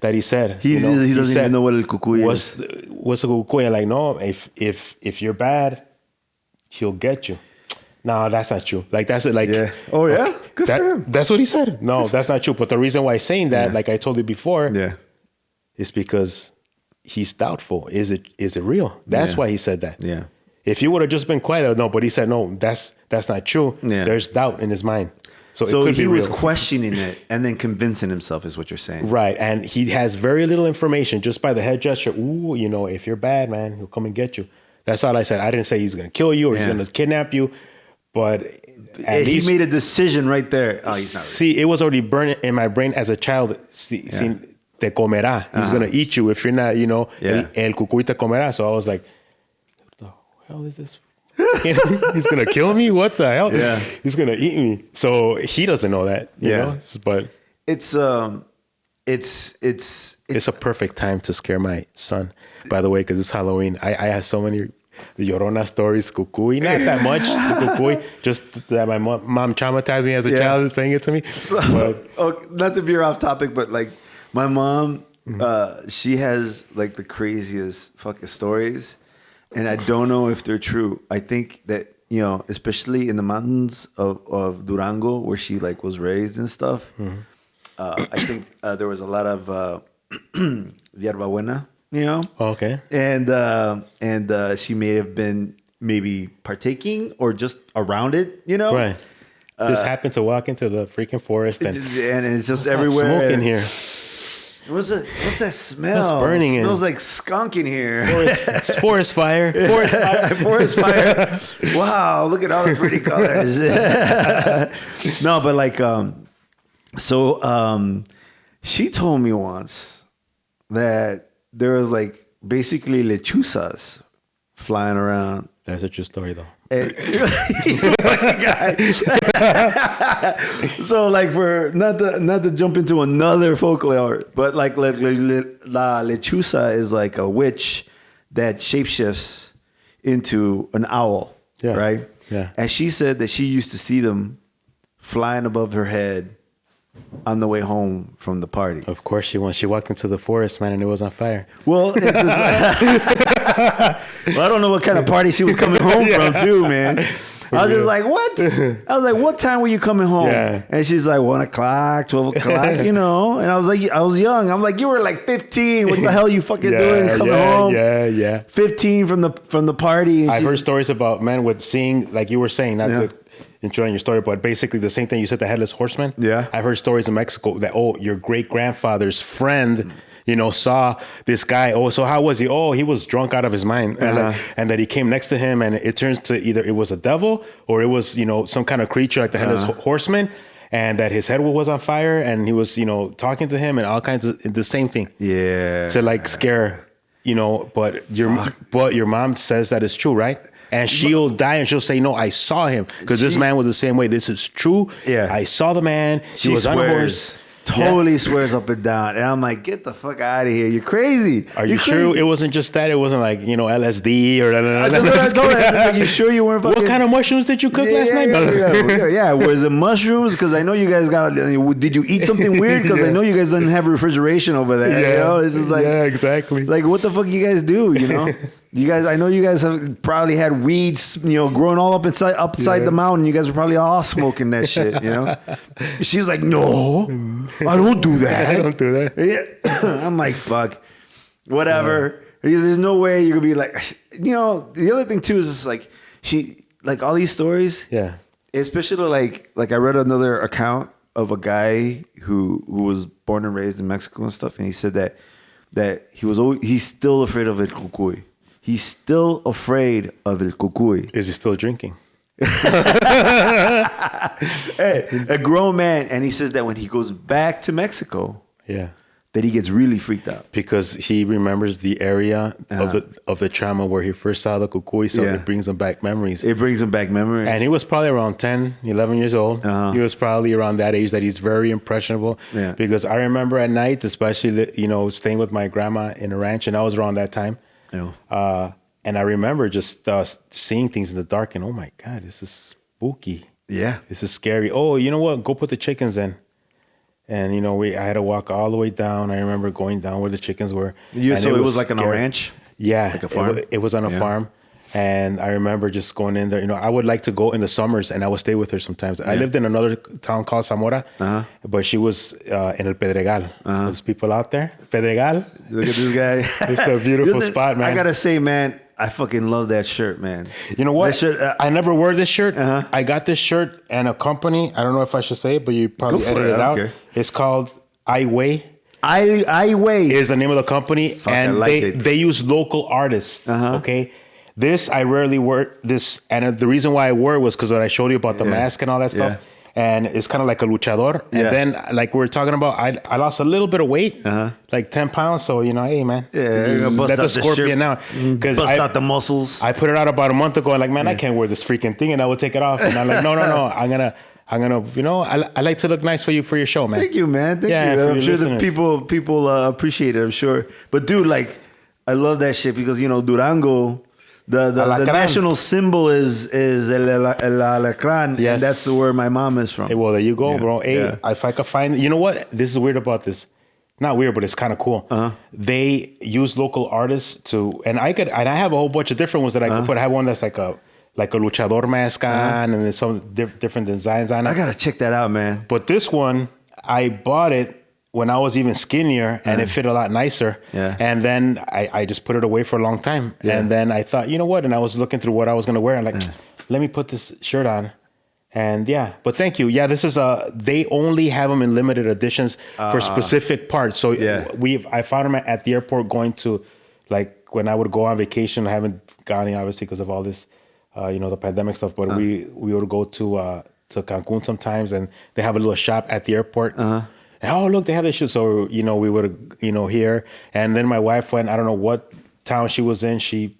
B: he said.
A: He doesn't even know what El Cucuy is.
B: What's a Cucuy? And like, no, if you're bad, he'll get you. No, that's not true. Like, that's it. Like,
A: oh yeah, good for him.
B: That's what he said. No, that's not true. But the reason why he's saying that, like I told you before, is because he's doubtful. Is it real? That's why he said that.
A: Yeah.
B: If he would have just been quiet, no. But he said, no, that's not true. Yeah. There's doubt in his mind. So it could be real.
A: Was questioning it and then convincing himself, is what you're saying.
B: Right. And he has very little information just by the head gesture. Ooh, you know, if you're bad, man, he'll come and get you. That's all I said. I didn't say he's going to kill you or he's going to kidnap you. But at least,
A: he made a decision right there. Oh, he's not
B: see, it was already burned in my brain as a child. See, te comerá. He's going to eat you if you're not, you know, el cucuy te comerá. So I was like, what the hell is this? He's going to kill me? What the hell? Yeah. He's going to eat me. So he doesn't know that, you know, but
A: it's a
B: perfect time to scare my son, by the way, because it's Halloween. I have so many the Llorona stories, Cucuy, not that much, Cucuy, just that my mom traumatized me as a child saying it to me.
A: So, not to veer off topic, but like my mom, she has like the craziest fucking stories, and I don't know if they're true. I think that, you know, especially in the mountains of Durango, where she like was raised and stuff, I think there was a lot of yerba buena. You know?
B: Okay.
A: And she may have been maybe partaking or just around it, you know?
B: Right. Just happened to walk into the freaking forest and
A: it's just everywhere.
B: Smoke in here.
A: What's that smell?
B: It's burning.
A: It smells like skunk in here.
B: Forest fire.
A: Forest fire. Wow, look at all the pretty colors. No, but like, she told me once that there was like basically lechusas flying around.
B: That's a true story, though.
A: So like, for not to jump into another folklore, but like la lechusa is like a witch that shapeshifts into an owl, right? Yeah. And she said that she used to see them flying above her head on the way home from the party.
B: Of course she walked into the forest, man, and it was on fire.
A: Well, well, I don't know what kind of party she was coming home from too, man. I was just like, what? I was like, what time were you coming home? Yeah. And she's like, 1 o'clock, 12 o'clock, you know? And I was like, I was young. I'm like, you were like 15. What the hell are you fucking doing coming home? Yeah. 15 from the party.
B: I've heard stories about, man, with seeing, like you were saying, not to enjoying your story, but basically the same thing you said, the headless horseman. Yeah. I've heard stories in Mexico that, your great grandfather's friend, you know, saw this guy. Oh, so how was he? Oh, he was drunk out of his mind. And that he came next to him, and it turns to either it was a devil or it was, you know, some kind of creature like the headless horseman, and that his head was on fire, and he was, you know, talking to him and all kinds of the same thing. Yeah. To like scare, you know, but your mom says that it's true, right? And she'll die and she'll say, no, I saw him. Because this man was the same way. This is true. Yeah. I saw the man. He was on a horse.
A: totally swears up and down. And I'm like, get the fuck out of here. You're crazy.
B: Are you sure it wasn't just that? It wasn't like, LSD or...
A: That's what I told her. Like, you sure you weren't fucking...
B: What kind of mushrooms did you cook last night?
A: Yeah. Was it mushrooms? Because I know you guys got... Did you eat something weird? Because I know you guys don't have refrigeration over there.
B: Yeah.
A: You know? It's just like...
B: Yeah, exactly.
A: Like, what the fuck you guys do, you know? I know you guys have probably had weeds, growing all upside the mountain. You guys were probably all smoking that shit, you know? She was like, no, I don't do that.
B: I don't do that.
A: Yeah. I'm like, fuck, whatever. Yeah. There's no way you're gonna be like, the other thing too is just like, she, like all these stories. Yeah. Especially like I read another account of a guy who was born and raised in Mexico and stuff. And he said that he's still afraid of el cucuy. He's still afraid of el cucuy.
B: Is he still drinking?
A: Hey, a grown man, and he says that when he goes back to Mexico, that he gets really freaked out
B: because he remembers the area of the trauma where he first saw the cucuy, so it brings him back memories.
A: It brings him back memories.
B: And he was probably around 10, 11 years old. He was probably around that age that he's very impressionable. Yeah. Because I remember at night, especially, staying with my grandma in a ranch, and I was around that time. Yeah. And I remember just seeing things in the dark and, oh my God, this is spooky. Yeah. This is scary. Oh, you know what? Go put the chickens in. And, I had to walk all the way down. I remember going down where the chickens were.
A: So it was like on a ranch?
B: Yeah.
A: Like a farm?
B: It was on a farm. And I remember just going in there. I would like to go in the summers and I would stay with her sometimes. I lived in another town called Zamora, but she was in El Pedregal. There's people out there. Pedregal.
A: Look at this guy.
B: It's a beautiful spot, man.
A: I got to say, man, I fucking love that shirt, man.
B: You know what? I never wore this shirt. I got this shirt and a company. I don't know if I should say it, but you probably edit it out. It's called I Weigh.
A: I Weigh
B: is the name of the company. Fuck, and they use local artists. Okay. This, I rarely wear this. And the reason why I wore it was because what I showed you about the mask and all that stuff. And it's kind of like a luchador. And then, like we were talking about, I lost a little bit of weight, like 10 pounds. So, hey, man, let the scorpion out.
A: Bust out the muscles.
B: I put it out about a month ago. And like, man, I can't wear this freaking thing. And I would take it off. And I'm like, no. I'm gonna, I like to look nice for your show, man.
A: Thank you, man. Thank you. I'm sure the people appreciate it, I'm sure. But dude, like, I love that shit because, Durango... The national symbol is el alacrán, and that's where my mom is from.
B: Hey, well, there you go, bro. Hey, if I could find... You know what? This is weird about this. Not weird, but it's kind of cool. They use local artists to... And I have a whole bunch of different ones that I could put. I have one that's like a luchador mask on, and there's some different designs on it.
A: I got to check that out, man.
B: But this one, I bought it when I was even skinnier, and it fit a lot nicer. Yeah. And then I just put it away for a long time. Yeah. And then I thought, you know what? And I was looking through what I was going to wear. I'm like, let me put this shirt on. And but thank you. Yeah, this is they only have them in limited editions for specific parts. So I found them at the airport going to, like, when I would go on vacation. I haven't gone, obviously, because of all this, the pandemic stuff. But we would go to Cancun sometimes, and they have a little shop at the airport. And, oh, look, they have this shit. So, we would, here. And then my wife went, I don't know what town she was in. She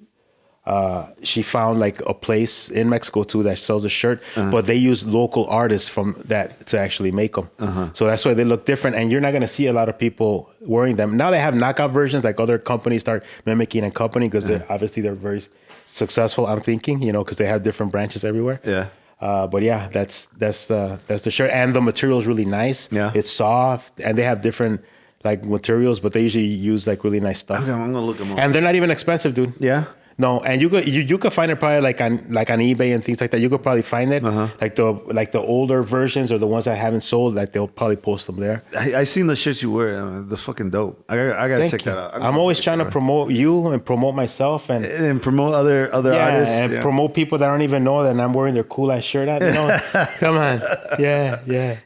B: found like a place in Mexico too that sells a shirt, but they use local artists from that to actually make them. So that's why they look different. And you're not going to see a lot of people wearing them. Now they have knockout versions, like other companies start mimicking and company because obviously they're very successful, I'm thinking, because they have different branches everywhere. Yeah. But yeah, that's the shirt, and the material is really nice. Yeah, it's soft, and they have different like materials, but they usually use like really nice stuff.
A: Okay, I'm gonna look them up.
B: And they're not even expensive, dude. Yeah. No, and you could find it probably like on eBay and things like that. You could probably find it like the older versions or the ones that haven't sold. Like they'll probably post them there.
A: I seen the shirts you wear. They're fucking dope. I gotta check that out.
B: I'm always trying to promote you and promote myself and
A: promote other artists
B: and promote people that don't even know that I'm wearing their cool ass shirt out. Come on, yeah.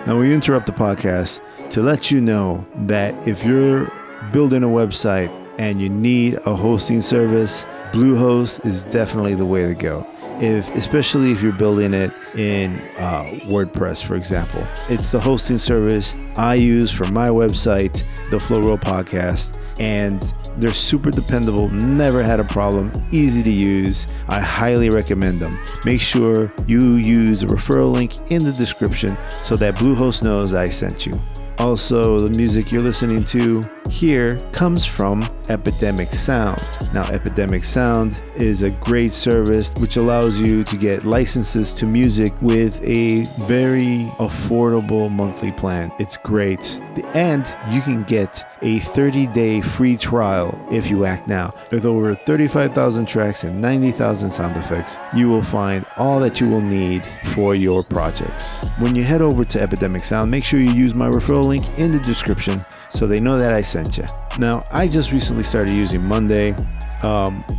A: Now we interrupt the podcast to let you know that if you're building a website and you need a hosting service, Bluehost is definitely the way to go. Especially if you're building it in WordPress, for example. It's the hosting service I use for my website, the Folklore Podcast, and They're super dependable, never had a problem, easy to use. I highly recommend them. Make sure you use the referral link in the description so that Bluehost knows I sent you. Also, the music you're listening to here comes from Epidemic Sound. Now, Epidemic Sound is a great service which allows you to get licenses to music with a very affordable monthly plan. It's great. And you can get a 30-day free trial if you act now. With over 35,000 tracks and 90,000 sound effects, you will find all that you will need for your projects. When you head over to Epidemic Sound, make sure you use my referral link in the description so they know that I sent you. Now, I just recently started using Monday.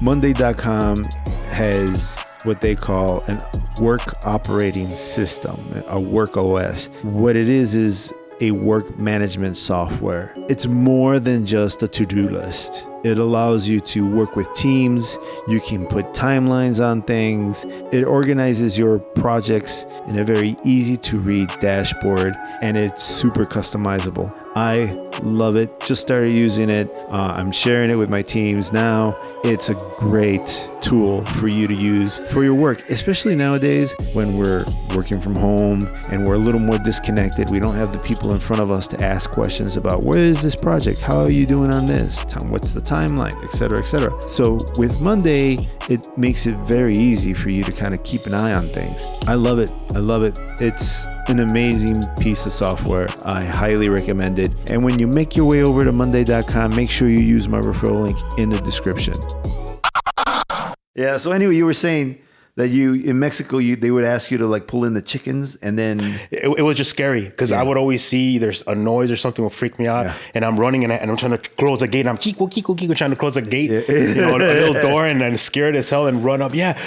A: Monday.com has what they call a work operating system, a work OS. What it is a work management software. It's more than just a to-do list. It allows you to work with teams. You can put timelines on things. It organizes your projects in a very easy to read dashboard, and it's super customizable. I love it. Just started using it. I'm sharing it with my teams now. It's a great tool for you to use for your work, especially nowadays when we're working from home and we're a little more disconnected. We don't have the people in front of us to ask questions about where is this project? How are you doing on this? What's the timeline? Etc. etc. So with Monday, it makes it very easy for you to kind of keep an eye on things. I love it. I love it. It's an amazing piece of software. I highly recommend it. And when you make your way over to Monday.com, make sure you use my referral link in the description. Yeah. So anyway, you were saying that you in Mexico, they would ask you to like pull in the chickens, and then
B: it was just scary because I would always see there's a noise or something will freak me out, and I'm running and I'm trying to close the gate. And I'm kiko trying to close the gate, you know, a little door, and I'm scared as hell and run up. Yeah,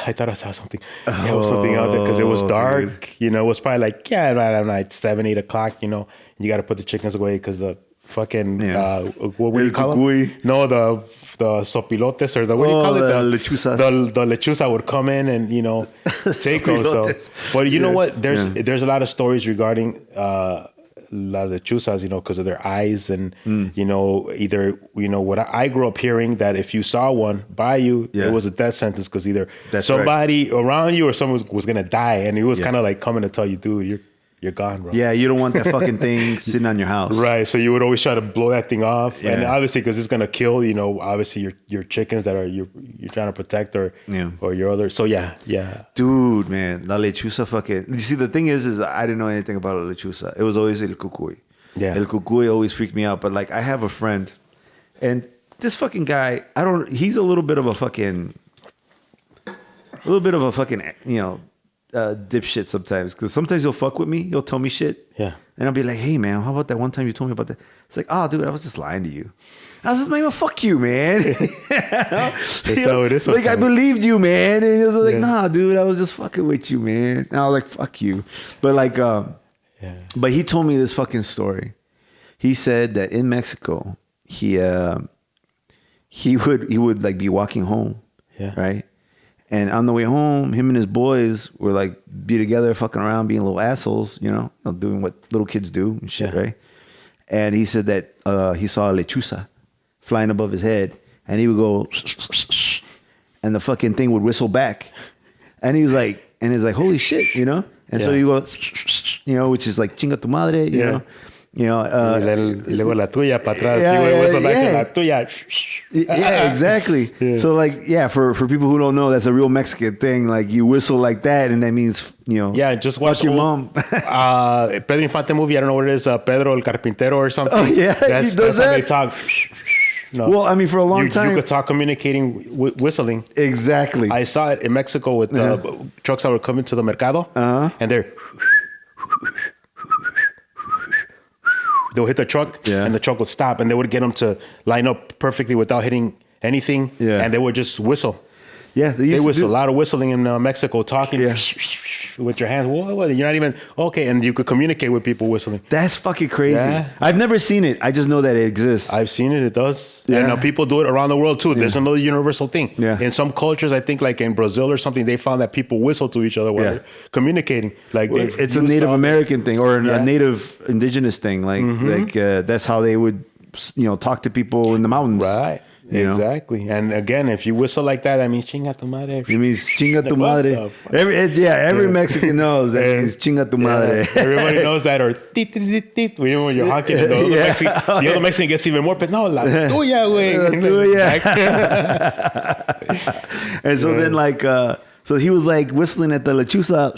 B: I thought I saw something. Yeah, it was something out there because it was dark. Dude. You know, it was probably like like 7, 8 o'clock. You know, you got to put the chickens away because the fucking what would you call them? No, the sopilotes or the what do you call it? The
A: lechusas.
B: The lechusa would come in and take those. So, but you know what? There's a lot of stories regarding la lechusas, because of their eyes and what I grew up hearing that if you saw one by you, it was a death sentence because either somebody around you or someone was gonna die, and it was kind of like coming to tell you, dude, you're gone, bro. Yeah,
A: you don't want that fucking thing sitting on your house.
B: Right. So you would always try to blow that thing off. Yeah. And obviously, because it's going to kill, obviously your chickens that you're trying to protect or your other. So yeah.
A: Dude, man, la lechusa fucking. You see, the thing is I didn't know anything about la lechusa. It was always el cucuy. Yeah. El cucuy always freaked me out. But like, I have a friend, and this fucking guy, he's a little bit of a fucking, dipshit sometimes, because sometimes he'll fuck with me, he'll tell me shit, and I'll be like, hey man, how about that one time you told me about that? It's like, oh dude, I was just lying to you. I was just like, well, fuck you, man. That's how it is sometimes. Like, I believed you, man. And he was like, nah dude, I was just fucking with you, man. And I was like, fuck you. But like but he told me this fucking story. He said that in Mexico he would like be walking home, right? And on the way home, him and his boys were like be together, fucking around, being little assholes, doing what little kids do and shit, right? And he said that he saw a lechusa flying above his head, and he would go, and the fucking thing would whistle back, and he's like, holy shit, And so you go, which is like chinga tu madre, you know.
B: Luego la tuya para atrás. La tuya.
A: Yeah, exactly. So like, for people who don't know, that's a real Mexican thing. Like you whistle like that, and that means,
B: just watch
A: your mom.
B: Pedro Infante movie. I don't know what it is. Pedro el Carpintero or something.
A: Oh yeah,
B: that's how they talk. No.
A: Well, I mean, for a long time,
B: you could talk communicating whistling.
A: Exactly.
B: I saw it in Mexico with trucks that were coming to the mercado, and they'll hit the truck, and the truck would stop, and they would get them to line up perfectly without hitting anything, and they would just whistle.
A: Yeah,
B: they whistle a lot of whistling in Mexico, talking with your hands. What? You're not even okay, and you could communicate with people whistling.
A: That's fucking crazy. Yeah. I've never seen it. I just know that it exists.
B: I've seen it. It does. Yeah. And people do it around the world too. There's another universal thing. Yeah. In some cultures, I think like in Brazil or something, they found that people whistle to each other while they're communicating. Like
A: it's a Native American thing or a Native indigenous thing. Like that's how they would talk to people in the mountains.
B: Right.
A: You know?
B: Exactly. And again, if you whistle like that, that means chinga tu madre.
A: It means chinga tu
B: What
A: madre.
B: the fuck?
A: Every Mexican knows that means chinga tu madre.
B: Everybody knows that. Or tit, tit, tit, tit. When you're honking, and the other Mexican gets even more, but no, la tuya, güey.
A: And so then like, so he was like whistling at the Lechusa,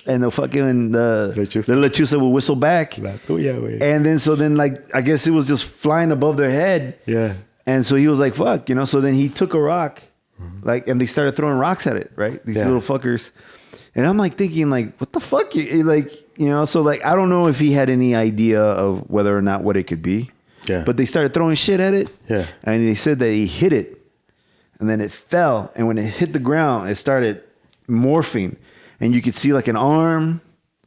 A: and the Lechusa would whistle back.
B: La tuya, güey.
A: And then, so then like, I guess it was just flying above their head.
B: Yeah.
A: And so he was like, fuck, you know, so then he took a rock, like, and they started throwing rocks at it, right? These little fuckers. And I'm like thinking like, what the fuck? Like, you know, so like, I don't know if he had any idea of whether or not what it could be.
B: Yeah.
A: But they started throwing shit at it. Yeah. And they said that he hit it and then it fell. And when it hit the ground, it started morphing and you could see like an arm.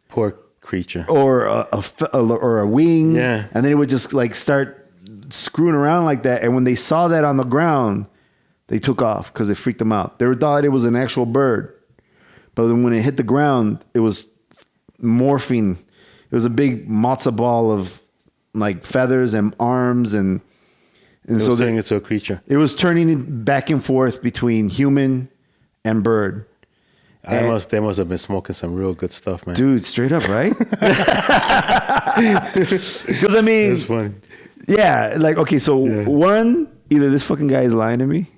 B: Poor creature.
A: Or a wing.
B: Yeah.
A: And then it would just like start screwing around like that, and when they saw that on the ground, they took off because it freaked them out. They thought it was an actual bird, but then when it hit the ground, it was morphing. It was a big matzo ball of like feathers and arms, and
B: so turning into a creature.
A: It was turning back and forth between human and bird.
B: They must have been smoking some real good stuff, man.
A: Dude, straight up, right? Because I mean,
B: that's funny.
A: Yeah, like, okay, so one, either this fucking guy is lying to me,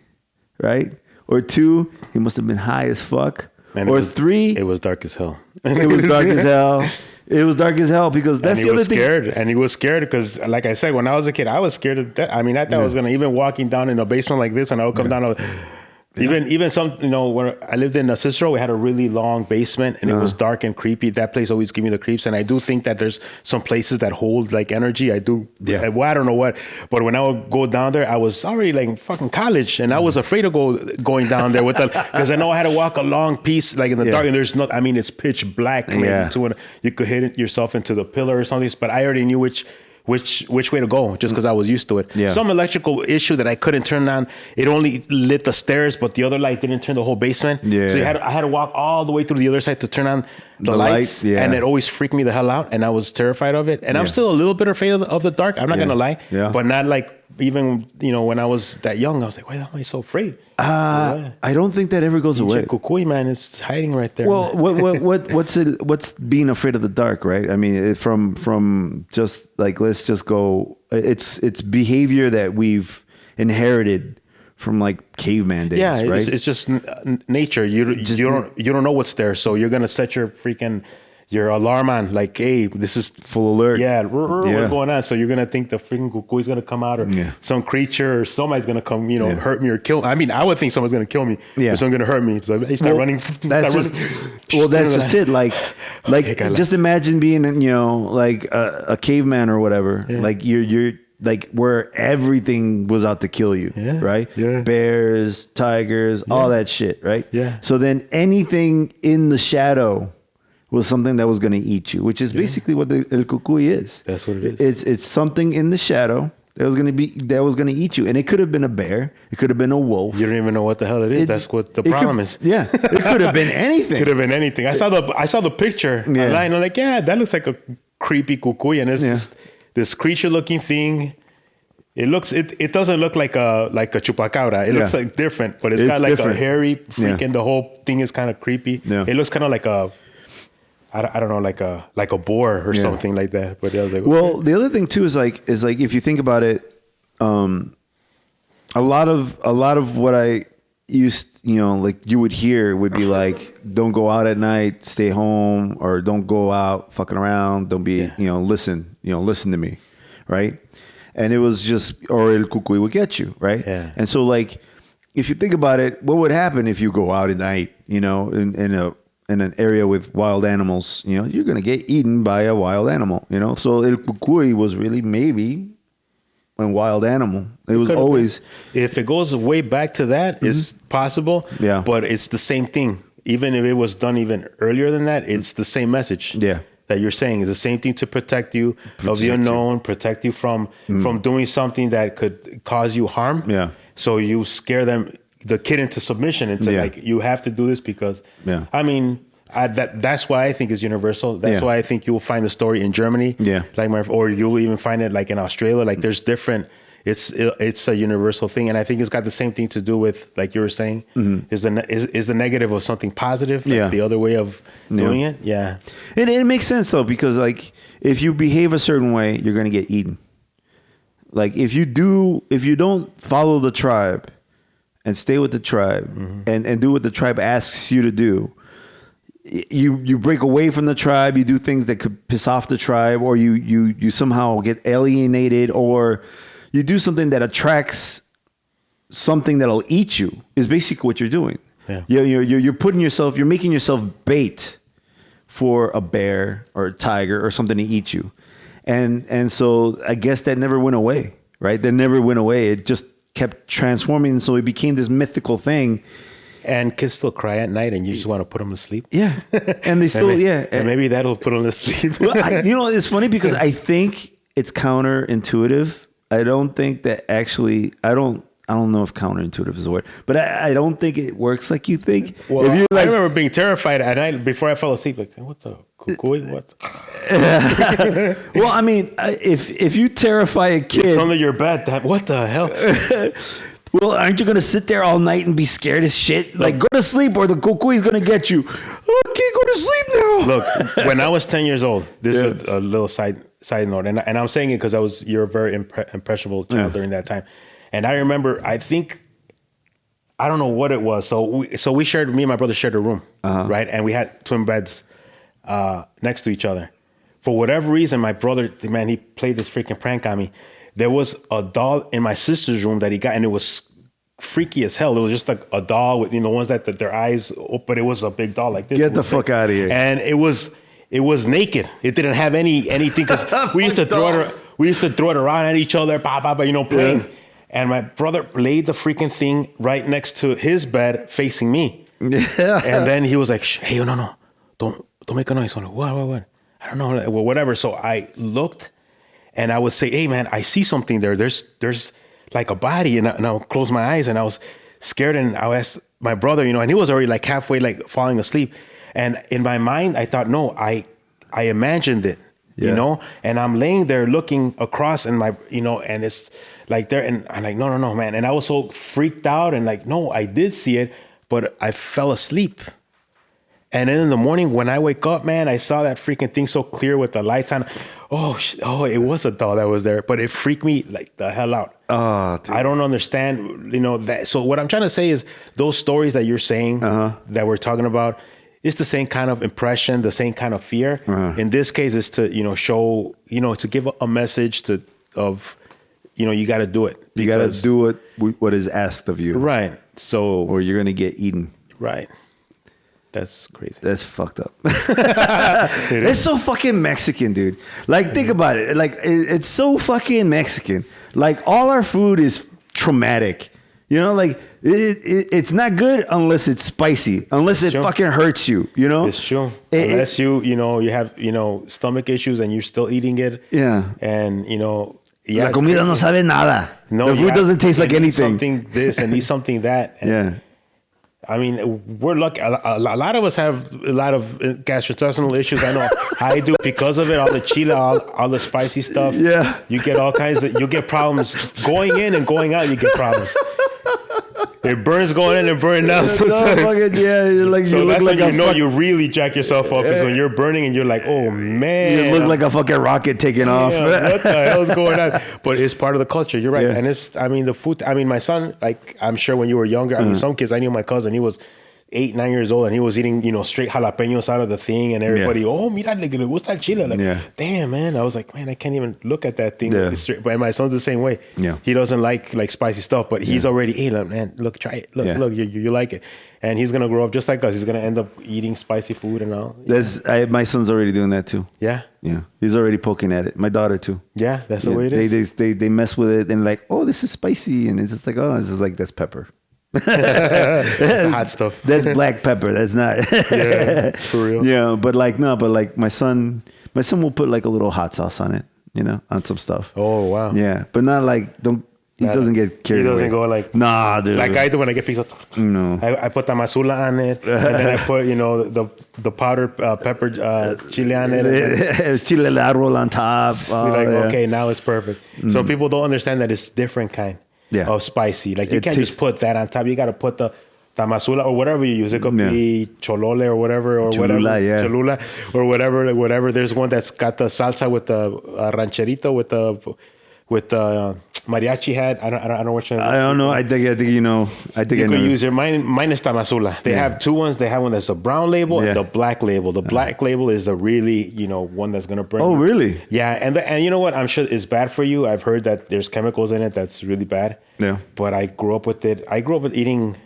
A: right? Or two, he must have been high as fuck.
B: And
A: or three,
B: it was dark as hell.
A: It was dark as hell. It was dark as hell because that's the other thing.
B: And he was scared because, like I said, when I was a kid, I was scared of that. I mean, I thought I was going to, even walking down in a basement like this, and I would come down, even some, you know, where I lived in Cicero, we had a really long basement and it was dark and creepy. That place always gave me the creeps. And I do think that there's some places that hold like energy. I do. Yeah. I don't know what, but when I would go down there, I was already like fucking college and I was afraid of going down there with because I know I had to walk a long piece like in the dark and there's not, I mean, it's pitch black. You could hit yourself into the pillar or something, but I already knew which way to go just because I was used to it. Yeah. Some electrical issue that I couldn't turn on. It only lit the stairs, but the other light didn't turn the whole basement. Yeah. So I had to walk all the way through the other side to turn on the lights. Yeah. And it always freaked me the hell out. And I was terrified of it. And I'm still a little bit afraid of the dark. I'm not going to lie. Yeah. But not like even, you know, when I was that young, I was like, why am I so afraid?
A: I don't think that ever goes away.
B: Cucuy, man, is hiding right there.
A: Well, what's being afraid of the dark, right? I mean, from just like, let's just go. It's behavior that we've inherited from like caveman days, right?
B: It's just nature. You don't know what's there, so you're gonna set your alarm on, like, hey, this is
A: full alert.
B: Yeah, what's going on? So you're gonna think the freaking cucuy is gonna come out, or some creature, or somebody's gonna come, you know, hurt me or kill me. I mean, I would think someone's gonna kill me, or someone's gonna hurt me. So they start running.
A: That's just it. Like just imagine being, you know, like a caveman or whatever. Yeah. Like you're like where everything was out to kill you, right? Yeah. Bears, tigers, all that shit, right? Yeah. So then anything in the shadow was something that was going to eat you, which is basically what the el cucuy is.
B: That's what it is.
A: It's something in the shadow that was going to eat you, and it could have been a bear, it could have been a wolf.
B: You don't even know what the hell it is. That's what the problem is.
A: Yeah, it could have been anything.
B: Could have been anything. I saw the picture online. I'm like, that looks like a creepy cucuy, and it's just this creature-looking thing. It doesn't look like a chupacabra. It looks like different, but it's got like different. A hairy freaking. The whole thing is kind of creepy. Yeah. It looks kind of like a. I don't know, like a boar or something like that. But I was like,
A: well, the other thing too is like if you think about it, a lot of what I used, you know, like you would hear would be like, don't go out at night, stay home, or don't go out fucking around, don't be, you know, listen to me, right? And it was just, or el cucuy would get you, right? Yeah. And so like, if you think about it, what would happen if you go out at night, you know, in an area with wild animals, you know, you're going to get eaten by a wild animal, you know? So el cucuy was really maybe a wild animal. It was always...
B: If it goes way back to that, it's possible. Yeah. But it's the same thing. Even if it was done even earlier than that, it's the same message. Yeah. That you're saying is the same thing to protect you of the unknown, protect you from doing something that could cause you harm. Yeah. So you scare the kid into submission, into like, you have to do this because, I mean, that's why I think it's universal. That's why I think you'll find the story in Germany, or you'll even find it like in Australia. Like there's different, it's a universal thing, and I think it's got the same thing to do with, like you were saying, is the negative of something positive, like the other way of doing it. Yeah,
A: it makes sense though, because like if you behave a certain way, you're gonna get eaten. Like if you don't follow the tribe and stay with the tribe and do what the tribe asks you to do, you break away from the tribe, you do things that could piss off the tribe, or you somehow get alienated, or you do something that attracts something that'll eat you, is basically what you're doing.
B: Yeah.
A: You're making yourself bait for a bear or a tiger or something to eat you. And so I guess that never went away, right? That never went away. It just kept transforming. So it became this mythical thing.
B: And kids still cry at night, and you just want to put them to sleep.
A: Yeah. And they still,
B: and maybe that'll put them to sleep.
A: Well, it's funny because I think it's counterintuitive. I don't think that actually, I don't know if counterintuitive is a word, but I don't think it works like you think.
B: Well, if I remember being terrified at night before I fell asleep, like, what the cucuy? What?
A: Well, I mean, if you terrify a kid,
B: it's under your bed. What the hell?
A: Well, aren't you going to sit there all night and be scared as shit? Like, go to sleep or the cucuy is going to get you. Oh, I can't go to sleep now.
B: Look, when I was 10 years old, this is a little side note, and I'm saying it because you're a very impressionable child during that time. And I remember, I don't know what it was. So we shared, me and my brother shared a room, right? And we had twin beds next to each other. For whatever reason, my brother, man, he played this freaking prank on me. There was a doll in my sister's room that he got, and it was freaky as hell. It was just like a doll with, ones that their eyes, but it was a big doll like this.
A: Get the fuck out of here.
B: And it was naked. It didn't have anything, because we used to throw it around at each other, playing. Yeah. And my brother laid the freaking thing right next to his bed, facing me. Yeah. And then he was like, "Hey, no, don't make a noise." I'm like, what? I don't know. Well, whatever. So I looked, and I would say, "Hey, man, I see something there. There's like a body." And I would close my eyes, and I was scared. And I would ask my brother, and he was already like halfway, like falling asleep. And in my mind, I thought, no, I imagined it, and I'm laying there looking across, and and it's like there, and I'm like, no, man. And I was so freaked out, and like, no, I did see it, but I fell asleep. And then in the morning when I wake up, man, I saw that freaking thing so clear with the lights on. Oh, it was a doll that was there, but it freaked me like the hell out.
A: Oh, dude.
B: I don't understand, that. So what I'm trying to say is those stories that you're saying that we're talking about, it's the same kind of impression, the same kind of fear. In this case, it's to, show, to give a message of, you got to do it.
A: You got to do what is asked of you.
B: Right. So,
A: or you're going to get eaten.
B: Right. That's crazy.
A: That's fucked up. It's so fucking Mexican, dude. Like, think about it. Like, it's so fucking Mexican. Like, all our food is traumatic. Like, it's not good unless it's spicy, unless it fucking hurts you,
B: It's true. Unless you have, stomach issues and you're still eating it.
A: Yeah.
B: And,
A: La comida no sabe nada.
B: No,
A: the food doesn't taste like anything.
B: Something this and need something that. And,
A: yeah.
B: I mean, we're lucky. A lot of us have a lot of gastrointestinal issues. I know I do because of it. All the chile, all the spicy stuff.
A: Yeah.
B: You get all kinds of, you get problems going in and going out. You get problems. It burns going in and burning out sometimes.
A: You're like,
B: so
A: you
B: that's
A: look
B: when
A: like
B: you really jack yourself up, is when you're burning and you're like, oh man.
A: You look like a fucking rocket taking off.
B: What the hell is going on? But it's part of the culture. You're right.
A: Yeah.
B: And the food, my son, like, I'm sure when you were younger, some kids, I knew my cousin, he was 8, 9 years old, and he was eating, straight jalapenos out of the thing, and everybody, oh, mira, what's that chile? Like, damn, man. I was like, man, I can't even look at that thing.
A: Yeah.
B: But my son's the same way.
A: Yeah.
B: He doesn't like spicy stuff, but he's already, hey, man, look, try it. Look, you like it. And he's going to grow up just like us. He's going to end up eating spicy food and all.
A: My son's already doing that too.
B: Yeah.
A: Yeah. He's already poking at it. My daughter too.
B: Yeah, that's the way it is.
A: They mess with it and like, oh, this is spicy. And it's just like, oh, this is like, that's pepper.
B: That's the hot stuff.
A: That's black pepper. That's not.
B: Yeah, for real.
A: Yeah, but my son will put like a little hot sauce on it, on some stuff.
B: Oh wow.
A: Yeah, but not like, don't He doesn't get carried away.
B: He doesn't go like...
A: Nah, dude.
B: Like I do when I get pizza.
A: No.
B: I put tamasula on it. And then I put, the powdered pepper chili on it.
A: Chile árbol on top.
B: Okay, now it's perfect. So people don't understand that it's different kind of spicy. Like you can't just put that on top. You got to put the tamasula or whatever you use. It could be cholole or whatever, or
A: Cholula,
B: whatever. Cholula or whatever. There's one that's got the salsa with the rancherito with the mariachi hat. I don't know which one.
A: I don't know. I think you know. I think
B: you
A: I know.
B: could use your mine is tamasula. They have two ones. They have one that's a brown label and the black label. The black label is the really one that's gonna burn.
A: Oh, really?
B: Yeah, and you know what? I'm sure it's bad for you. I've heard that there's chemicals in it that's really bad.
A: Yeah.
B: But I grew up with it. I grew up with eating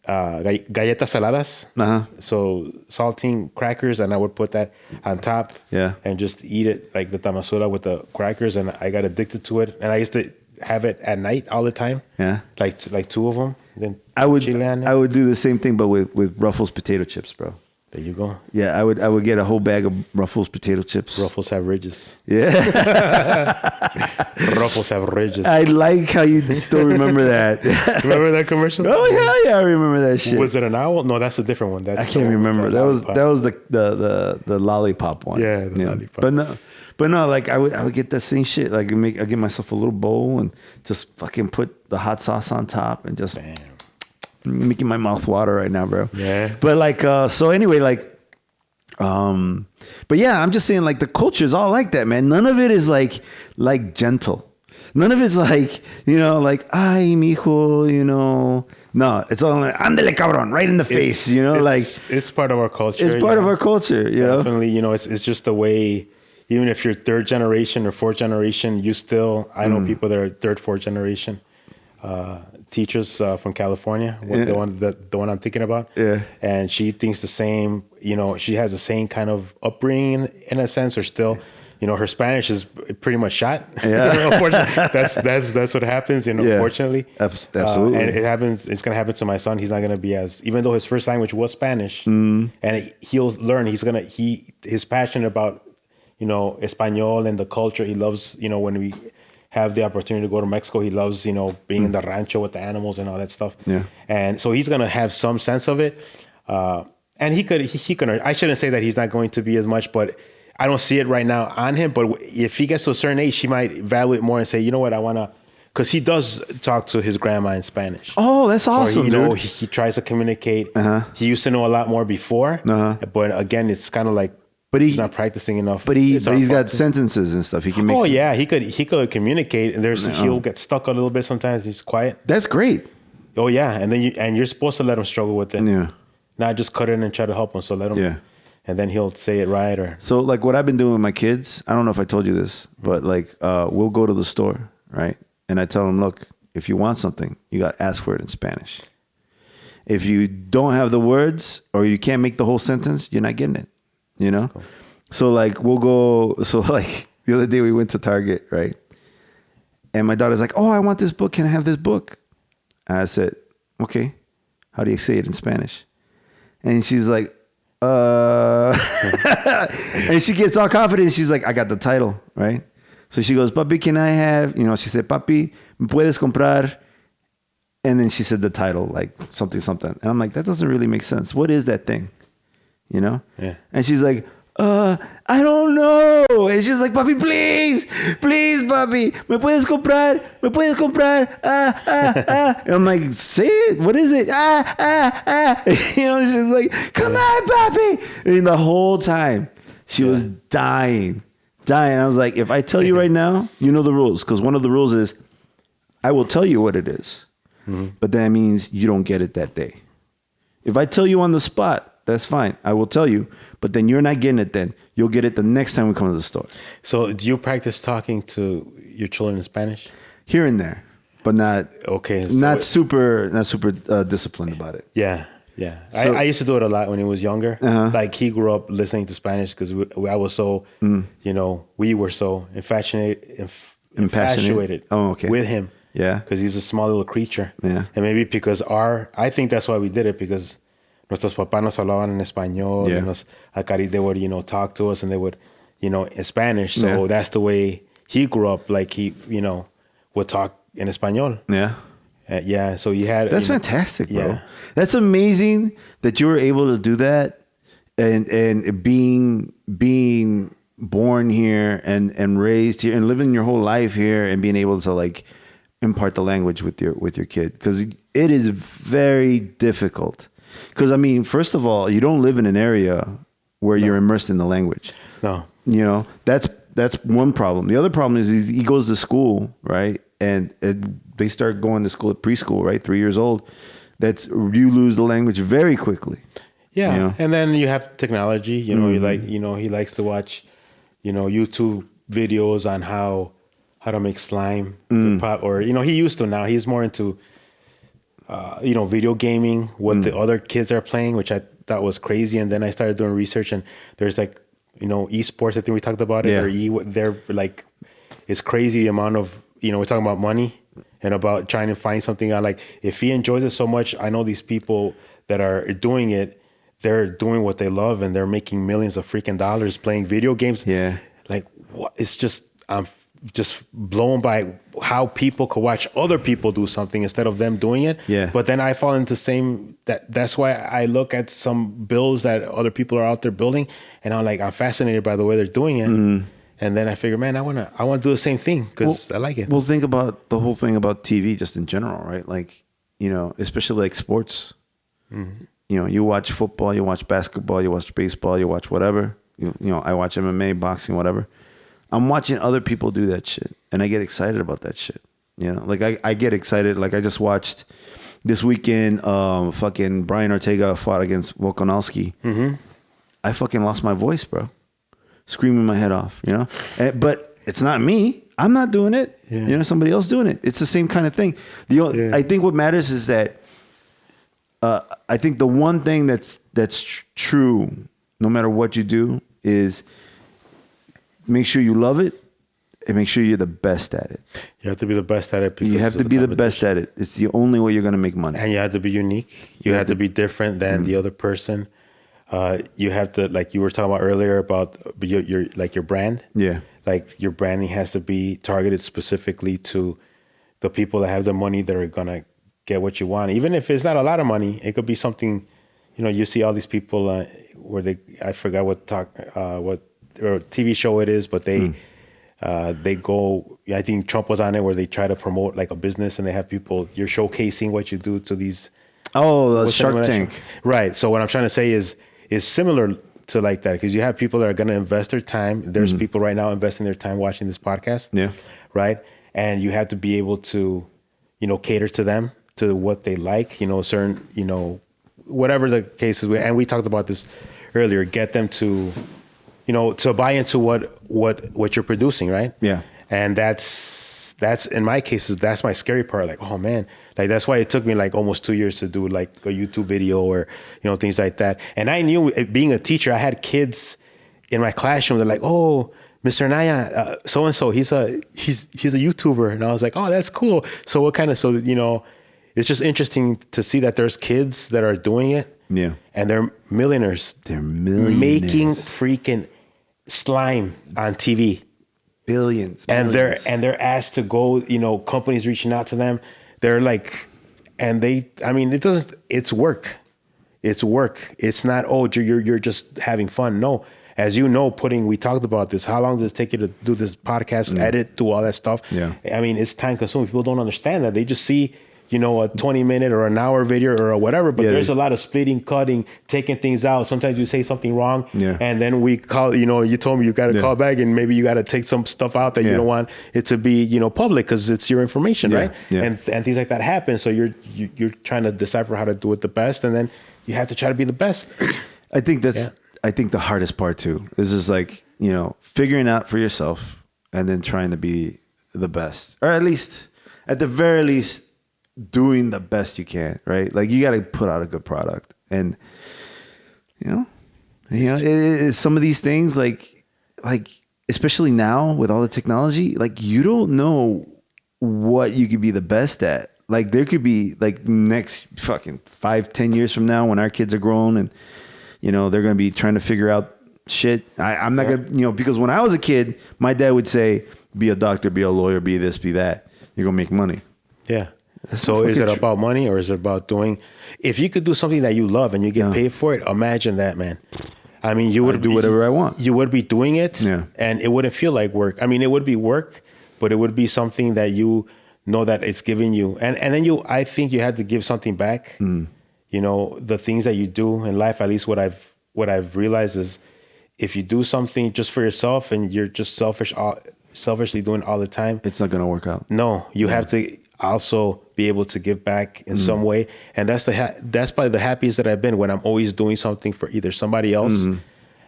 B: galletas saladas. So saltine crackers, and I would put that on top.
A: Yeah.
B: And just eat it like the tamasula with the crackers, and I got addicted to it. And I used to have it at night all the time.
A: Yeah.
B: Like two of them. Then
A: I would
B: chili on it.
A: I would do the same thing, but with Ruffles potato chips, bro.
B: There you go.
A: Yeah, I would get a whole bag of Ruffles potato chips.
B: Ruffles have ridges.
A: Yeah.
B: Ruffles have ridges.
A: I like how you still remember that.
B: Remember that commercial?
A: Oh hell yeah, I remember that shit.
B: Was it an owl? No, that's a different one. That's
A: I can't remember. That was the lollipop one.
B: Yeah, the lollipop.
A: But no, like I would get that same shit. Like I get myself a little bowl and just fucking put the hot sauce on top and just making my mouth water right now, bro.
B: Yeah.
A: But like so anyway, like but yeah, I'm just saying like the culture is all like that, man. None of it is like gentle. None of it's like, like, ay, mijo, No, it's all like, ándale, cabrón, right in the face,
B: It's part of our culture.
A: It's part of our culture,
B: Definitely, it's just the way, even if you're third generation or fourth generation, you still, I know people that are third, fourth generation teachers from California, the one I'm thinking about. Yeah. And she thinks the same, she has the same kind of upbringing in a sense, or still, her Spanish is pretty much shot. Yeah. That's what happens, unfortunately.
A: Absolutely.
B: And it's going to happen to my son. He's not going to be even though his first language was Spanish, and he'll learn, he's passionate about, Espanol and the culture. He loves, when we have the opportunity to go to Mexico, he loves, being in the rancho with the animals and all that stuff. Yeah. And so he's going to have some sense of it. And he could, I shouldn't say that he's not going to be as much, but I don't see it right now on him. But if he gets to a certain age, he might value it more and say, you know what, I want to, because he does talk to his grandma in Spanish.
A: Oh, that's awesome, dude.
B: He tries to communicate. He used to know a lot more before. But again, it's kind of like, but he's not practicing enough.
A: But he's got sentences and stuff. He can make.
B: Oh yeah, he could communicate. And he'll get stuck a little bit sometimes. He's quiet.
A: That's great.
B: Oh yeah, and then you're supposed to let him struggle with it. Yeah. Not just cut in and try to help him. So let him. Yeah. And then he'll say it right. Or
A: so like what I've been doing with my kids. I don't know if I told you this, but like we'll go to the store, right? And I tell them, look, if you want something, you got to ask for it in Spanish. If you don't have the words or you can't make the whole sentence, you're not getting it. Cool. So like we'll go. So like the other day we went to Target, right? And my daughter's like, "Oh, I want this book. Can I have this book?" And I said, "Okay. How do you say it in Spanish?" And she's like, and she gets all confident. She's like, "I got the title, right?" So she goes, "Papi, can I have?" She said, "Papi, ¿me puedes comprar?" And then she said the title, like something. And I'm like, that doesn't really make sense. What is that thing? Yeah. And she's like, I don't know. And she's like, "Papi, please, papi, ¿me puedes comprar? And I'm like, say it. What is it? She's like, "Come on, papi." And the whole time she was dying. I was like, if I tell you right now, you know the rules. Because one of the rules is I will tell you what it is. But that means you don't get it that day. If I tell you on the spot, that's fine. I will tell you, but then you're not getting it then. You'll get it the next time we come to the store. So
B: do you practice talking to your children in Spanish?
A: Here and there, but not not super disciplined about it.
B: Yeah. So, I used to do it a lot when he was younger. Like he grew up listening to Spanish because I was so, we were so infatuated with him. Yeah. Because he's a small little creature. Yeah. And maybe because I think that's why we did it, because nuestros papás nos hablaban en español. Yeah. They would, talk to us and they would, in Spanish. So that's the way he grew up like he, would talk in Espanol.
A: Yeah.
B: Yeah. So he had.
A: That's fantastic, bro.
B: Yeah.
A: That's amazing that you were able to do that, and being born here and raised here and living your whole life here and being able to like impart the language with your kid, because it is very difficult. Because I mean, first of all, you don't live in an area where you're immersed in the language.
B: No.
A: That's one problem. The other problem is he goes to school, right? And they start going to school at preschool, right? 3 years old. You lose the language very quickly.
B: Yeah. And then you have technology, he likes to watch, YouTube videos on how to make slime or, he used to. Now he's more into, video gaming, what the other kids are playing, which I thought was crazy. And then I started doing research, and there's like, esports. I think we talked about it.
A: Yeah.
B: They're like, it's crazy amount of, we're talking about money and about trying to find something out. Like, if he enjoys it so much, I know these people that are doing it, they're doing what they love and they're making millions of freaking dollars playing video games.
A: Yeah.
B: Like, what? It's just, I'm just blown by how people could watch other people do something instead of them doing it.
A: Yeah.
B: But then I fall into that's why I look at some builds that other people are out there building, and I'm fascinated by the way they're doing it. Mm-hmm. And then I figure, man, I want to do the same thing because I like it.
A: Well, think about the whole thing about TV just in general, right? Like, especially like sports. Mm-hmm. You watch football, you watch basketball, you watch baseball, you watch whatever. I watch MMA, boxing, whatever. I'm watching other people do that shit, and I get excited about that shit. Like I get excited. Like I just watched this weekend, fucking Brian Ortega fought against Volkanovski. Mm-hmm. I fucking lost my voice, bro. Screaming my head off, but it's not me. I'm not doing it. Yeah. Somebody else doing it. It's the same kind of thing. I think what matters is that I think the one thing that's true, no matter what you do, is make sure you love it and make sure you're the best at it.
B: You have to be the best at it.
A: You have to be the best at it. It's the only way you're going to make money.
B: And you have to be unique. You have to be different than the other person. You have to, like you were talking about earlier about your brand. Yeah. Like your branding has to be targeted specifically to the people that have the money that are going to get what you want. Even if it's not a lot of money, it could be something, you see all these people where I forgot what TV show it is, but they go, I think Trump was on it where they try to promote like a business and they have people, you're showcasing what you do to these.
A: Oh, Shark Tank.
B: Right. So what I'm trying to say is similar to like that, because you have people that are going to invest their time. There's people right now investing their time watching this podcast. Yeah. Right. And you have to be able to, cater to them, to what they like, certain, whatever the case is. And we talked about this earlier, get them to, to buy into what you're producing. Right. Yeah. And that's in my cases, that's my scary part. Like, oh man, like that's why it took me like almost 2 years to do like a YouTube video or, things like that. And I knew, being a teacher, I had kids in my classroom. They're like, oh, Mr. Anaya, so-and-so, he's a YouTuber. And I was like, oh, that's cool. So what kind of, it's just interesting to see that there's kids that are doing it. Yeah. And they're millionaires. They're millionaires. Making freaking slime on TV. Billions. And they're asked to go, companies reaching out to them. They're like, it's work. It's work. It's not, oh, you're just having fun. No. As you know, we talked about this. How long does it take you to do this podcast, edit, do all that stuff? Yeah. It's time consuming. People don't understand that. They just see, a 20-minute or an hour video or whatever, but there's a lot of splitting, cutting, taking things out. Sometimes you say something wrong, and then we call, you told me you got to call back, and maybe you got to take some stuff out that you don't want it to be, public, because it's your information, right? Yeah. And things like that happen. So you're trying to decipher how to do it the best, and then you have to try to be the best.
A: I think I think the hardest part too is just like, figuring out for yourself and then trying to be the best, or at the very least, doing the best you can, right? Like you got to put out a good product, and some of these things, like especially now with all the technology, like you don't know what you could be the best at. Like there could be like next fucking 5-10 years from now when our kids are grown and they're gonna be trying to figure out shit. I'm not gonna because when I was a kid, my dad would say, be a doctor, be a lawyer, be this, be that. You're gonna make money.
B: Yeah. So is it about money or is it about doing? If you could do something that you love and you get paid for it, imagine that, man. I mean, you would
A: do whatever I want.
B: You would be doing it, and it wouldn't feel like work. I mean, it would be work, but it would be something that you know that it's giving you, and then I think you had to give something back. You know, the things that you do in life. At least what I've realized is, if you do something just for yourself and you're just selfishly doing it all the time,
A: it's not gonna work out.
B: No, you have to also be able to give back in some way, and that's probably the happiest that I've been, when I'm always doing something for either somebody else,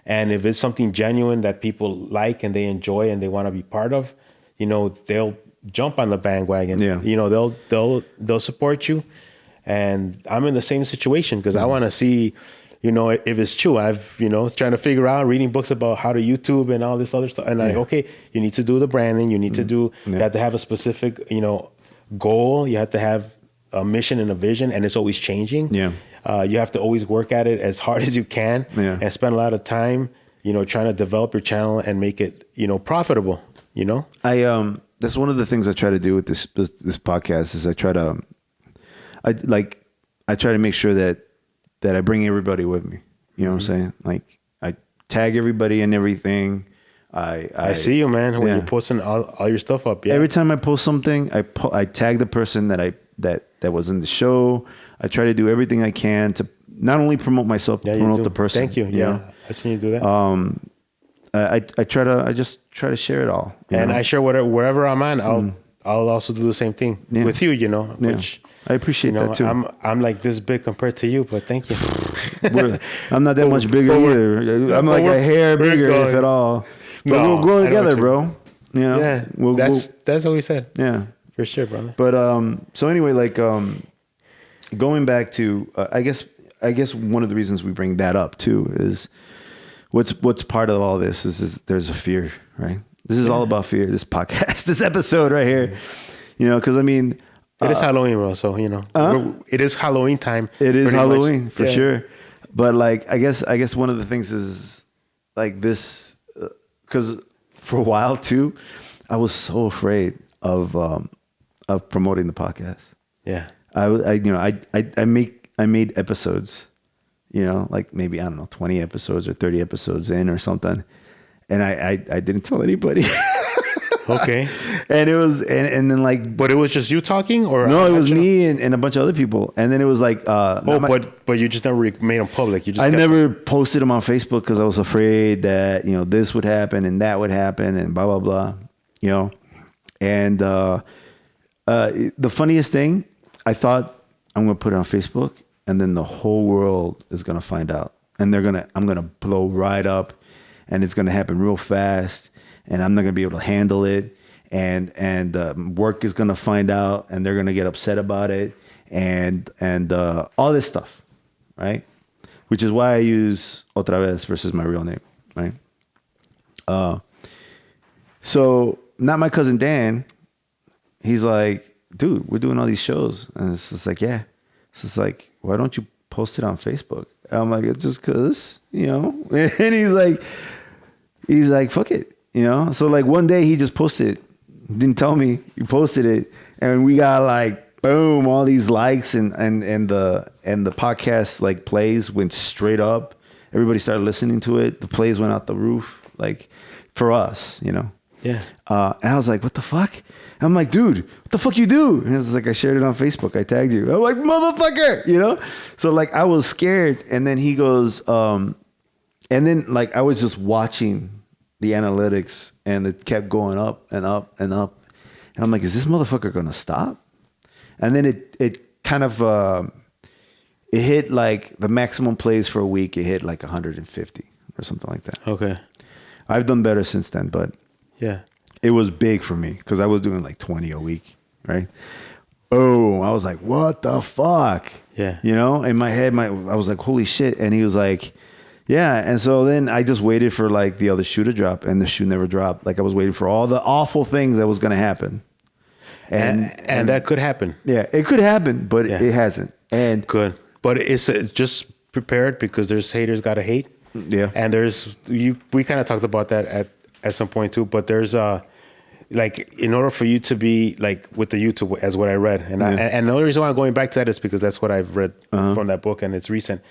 B: and if it's something genuine that people like and they enjoy and they want to be part of, you know, they'll jump on the bandwagon. Yeah, you know, they'll support you, and I'm in the same situation because I want to see, you know, if it's true. I've, you know, trying to figure out, reading books about how to YouTube and all this other stuff, and like, okay, you need to do the branding, you need to do, you have to have a specific, you know, goal, you have to have a mission and a vision, and it's always changing. You have to always work at it as hard as you can, and spend a lot of time, you know, trying to develop your channel and make it, you know, profitable, you know.
A: That's one of the things I try to do with this podcast is I try to make sure that I bring everybody with me. You know what I'm saying? Like, I tag everybody and everything. I
B: see you, man, when you're posting all your stuff up.
A: Every time I post something, I tag the person that was in the show. I try to do everything I can to not only promote myself, but promote the person.
B: Thank you. Yeah, I've seen you do that.
A: I just try to share it all.
B: And I share wherever I'm on. I'll also do the same thing with you. You know, which
A: I appreciate that too.
B: I'm like this big compared to you, but thank you.
A: I'm not that much bigger either. I'm like a hair bigger, if at all. But we'll grow together, bro. You know,
B: that's what we said.
A: Yeah,
B: for sure, brother.
A: But so anyway, like going back to, I guess one of the reasons we bring that up too is what's part of all this is there's a fear, right? This is all about fear. This podcast, this episode right here, you know, because I mean,
B: it is Halloween, bro. So you know, it is Halloween time.
A: It is Halloween for sure. But like, I guess one of the things is like this. Because for a while too, I was so afraid of promoting the podcast. Yeah, I made episodes, you know, like maybe, I don't know, 20 episodes or 30 episodes in or something, and I didn't tell anybody.
B: Okay.
A: And it was, and then like,
B: but it was just you talking, or
A: no, it was me and a bunch of other people. And then it was like,
B: but you just never made them public.
A: I never posted them on Facebook because I was afraid that, you know, this would happen and that would happen and blah, blah, blah, you know? And, the funniest thing, I thought I'm going to put it on Facebook and then the whole world is going to find out, and I'm going to blow right up, and it's going to happen real fast. And I'm not going to be able to handle it. And work is going to find out, and they're going to get upset about it. And all this stuff, right? Which is why I use OtraVez versus my real name, right? So not my cousin Dan. He's like, dude, we're doing all these shows. And it's just like, yeah. So it's like, why don't you post it on Facebook? And I'm like, it's just because, you know. And he's like, fuck it. You know, so like one day he just posted it, didn't tell me, he posted it, and we got like boom, all these likes, and the podcast like plays went straight up. Everybody started listening to it. The plays went out the roof, like for us, you know. Yeah. And I was like, what the fuck? I'm like, dude, what the fuck you do? And it's like, I shared it on Facebook. I tagged you. I'm like, motherfucker, you know. So like I was scared, and then he goes, and then like I was just watching the analytics, and it kept going up and up and up, and I'm like, is this motherfucker gonna stop? And then it kind of it hit like the maximum plays for a week. It hit like 150 or something like that. Okay, I've done better since then, but yeah, it was big for me because I was doing like 20 a week, right? Oh, I was like, what the fuck? Yeah, you know, in my head, I was like, holy shit. And he was like, yeah. And so then I just waited for like the other shoe to drop, and the shoe never dropped. Like I was waiting for all the awful things that was going to happen. And
B: that could happen. Yeah,
A: it could happen, but it hasn't. And
B: good. But it's just prepared, because there's haters got to hate. Yeah. And we kind of talked about that at some point too, but there's like in order for you to be like with the YouTube, as what I read, and and the only reason why I'm going back to that is because that's what I've read from that book, and it's recent.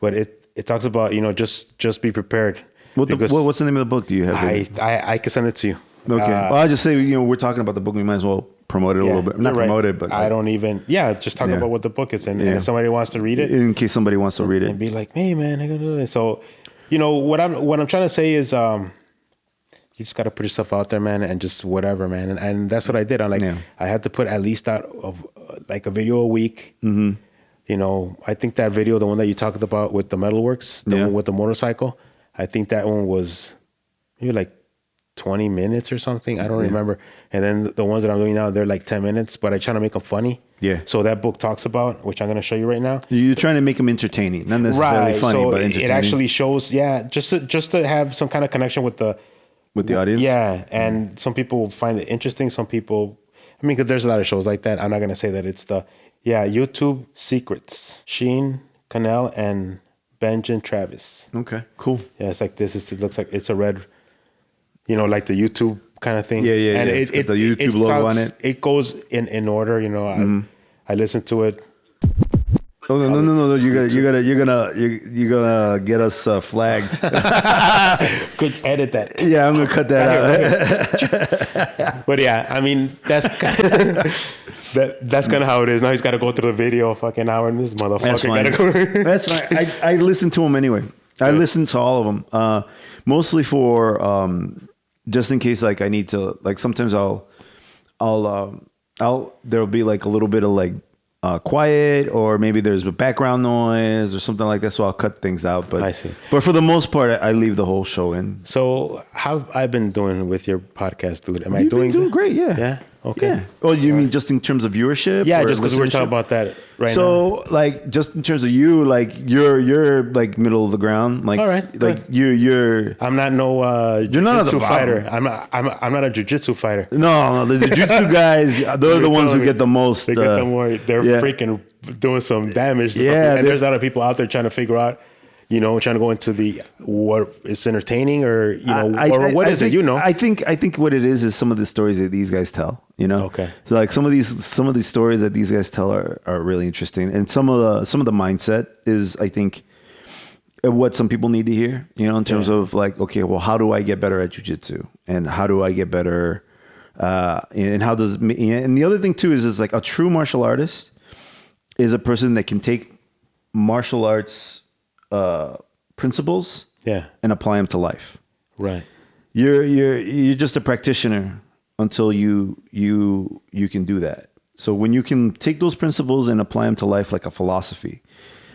B: But it talks about, you know, just be prepared.
A: What's the name of the book? Do you have?
B: I can send it to you.
A: Okay. Well, I'll just say, you know, we're talking about the book. We might as well promote it a little bit. Not promote it, but
B: I don't even. Yeah, just talk about what the book is, and if somebody wants to read it,
A: in case somebody wants to read it,
B: and be like, hey man, I gotta do it. So, you know, what I'm trying to say is, you just got to put yourself out there, man, and just whatever, man. And that's what I did. I'm like, I had to put at least out of like a video a week. Mm-hmm. You know, I think that video, the one that you talked about with the Metalworks, the one with the motorcycle, I think that one was maybe like 20 minutes or something. I don't remember. And then the ones that I'm doing now, they're like 10 minutes, but I try to make them funny. Yeah. So that book talks about, which I'm going to show you right now.
A: You're trying to make them entertaining, not necessarily funny, but entertaining.
B: It actually shows, just to have some kind of connection with the
A: audience.
B: Yeah. And some people find it interesting. Some people, I mean, because there's a lot of shows like that. I'm not going to say that it's YouTube Secrets. Sheen, Cannell, and Benjamin Travis.
A: Okay, cool.
B: Yeah, it's like this. It looks like it's a red, you know, like the YouTube kind of thing.
A: Yeah.
B: And
A: it's got the YouTube logo on it.
B: It goes in order, you know. I listen to it.
A: Oh no! You're gonna get us flagged.
B: Could edit that.
A: Yeah, I'm gonna cut that
B: out. But yeah, I mean that's that's kind of how it is. Now he's got to go through the video a fucking hour, and this motherfucker gotta go. That's
A: fine. I listen to them anyway. I listen to all of them, mostly for just in case, like I need to, like sometimes there'll be like a little bit of like quiet, or maybe there's a background noise or something like that. So I'll cut things out. But
B: I see.
A: But for the most part, I leave the whole show in.
B: So how have I been doing with your podcast, dude? Am I
A: You've been doing great? Yeah.
B: Yeah. Okay.
A: Yeah. Oh, you mean just in terms of viewership?
B: Yeah, just because we're talking about that right now.
A: So, like, just in terms of you, like, you're like middle of the ground. Like,
B: all right.
A: Like you're.
B: I'm not no.
A: You're not a
B: fighter. I'm not a jiu-jitsu fighter.
A: No, the jiu-jitsu guys, they're the ones who get the most.
B: They get the more. They're freaking doing some damage.
A: Yeah.
B: And there's a lot of people out there trying to figure out, you know, trying to go into what is entertaining, or you know, or what is it? You know,
A: I think what it is some of the stories that these guys tell. You know,
B: okay.
A: So like some of these stories that these guys tell are really interesting, and some of the mindset is, I think, what some people need to hear. You know, in terms of like, okay, well, how do I get better at jiu-jitsu, and how do I get better, and how does, and the other thing too is like a true martial artist is a person that can take martial arts principles and apply them to life.
B: Right.
A: You're just a practitioner until you can do that. So when you can take those principles and apply them to life like a philosophy,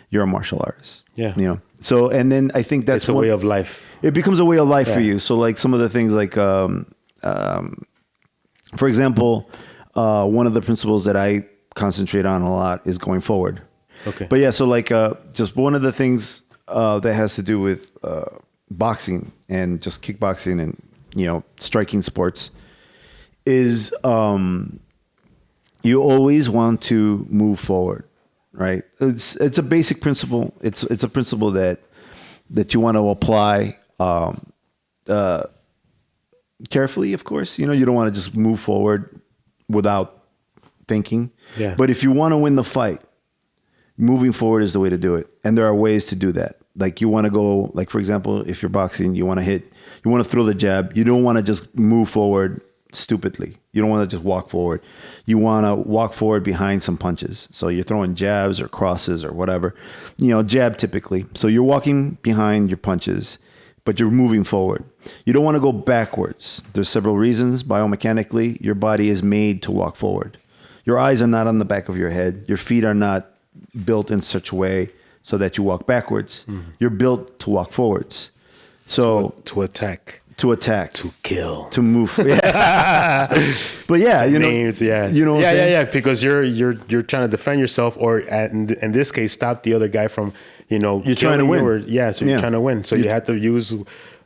A: you're a martial artist.
B: Yeah.
A: You know. So, and then I think that's
B: a way of life.
A: It becomes a way of life for you. So like some of the things like for example, one of the principles that I concentrate on a lot is going forward.
B: Okay.
A: But yeah, so like just one of the things that has to do with boxing and just kickboxing and, you know, striking sports is you always want to move forward, right? It's a basic principle. It's a principle that you want to apply carefully, of course. You know, you don't want to just move forward without thinking.
B: Yeah.
A: But if you want to win the fight, moving forward is the way to do it. And there are ways to do that. Like you want to go, like for example, if you're boxing, you want to throw the jab. You don't want to just move forward stupidly. You don't want to just walk forward. You want to walk forward behind some punches. So you're throwing jabs or crosses or whatever, you know, jab typically. So you're walking behind your punches, but you're moving forward. You don't want to go backwards. There's several reasons. Biomechanically, your body is made to walk forward. Your eyes are not on the back of your head. Your feet are not built in such a way so that you walk backwards. Mm-hmm. You're built to walk forwards. So
B: to attack,
A: to
B: kill,
A: to move. Yeah. But yeah, you know,
B: names, you know, because you're trying to defend yourself, or in this case, stop the other guy from, you know,
A: you're trying to win.
B: So you're trying to win. So you have to use,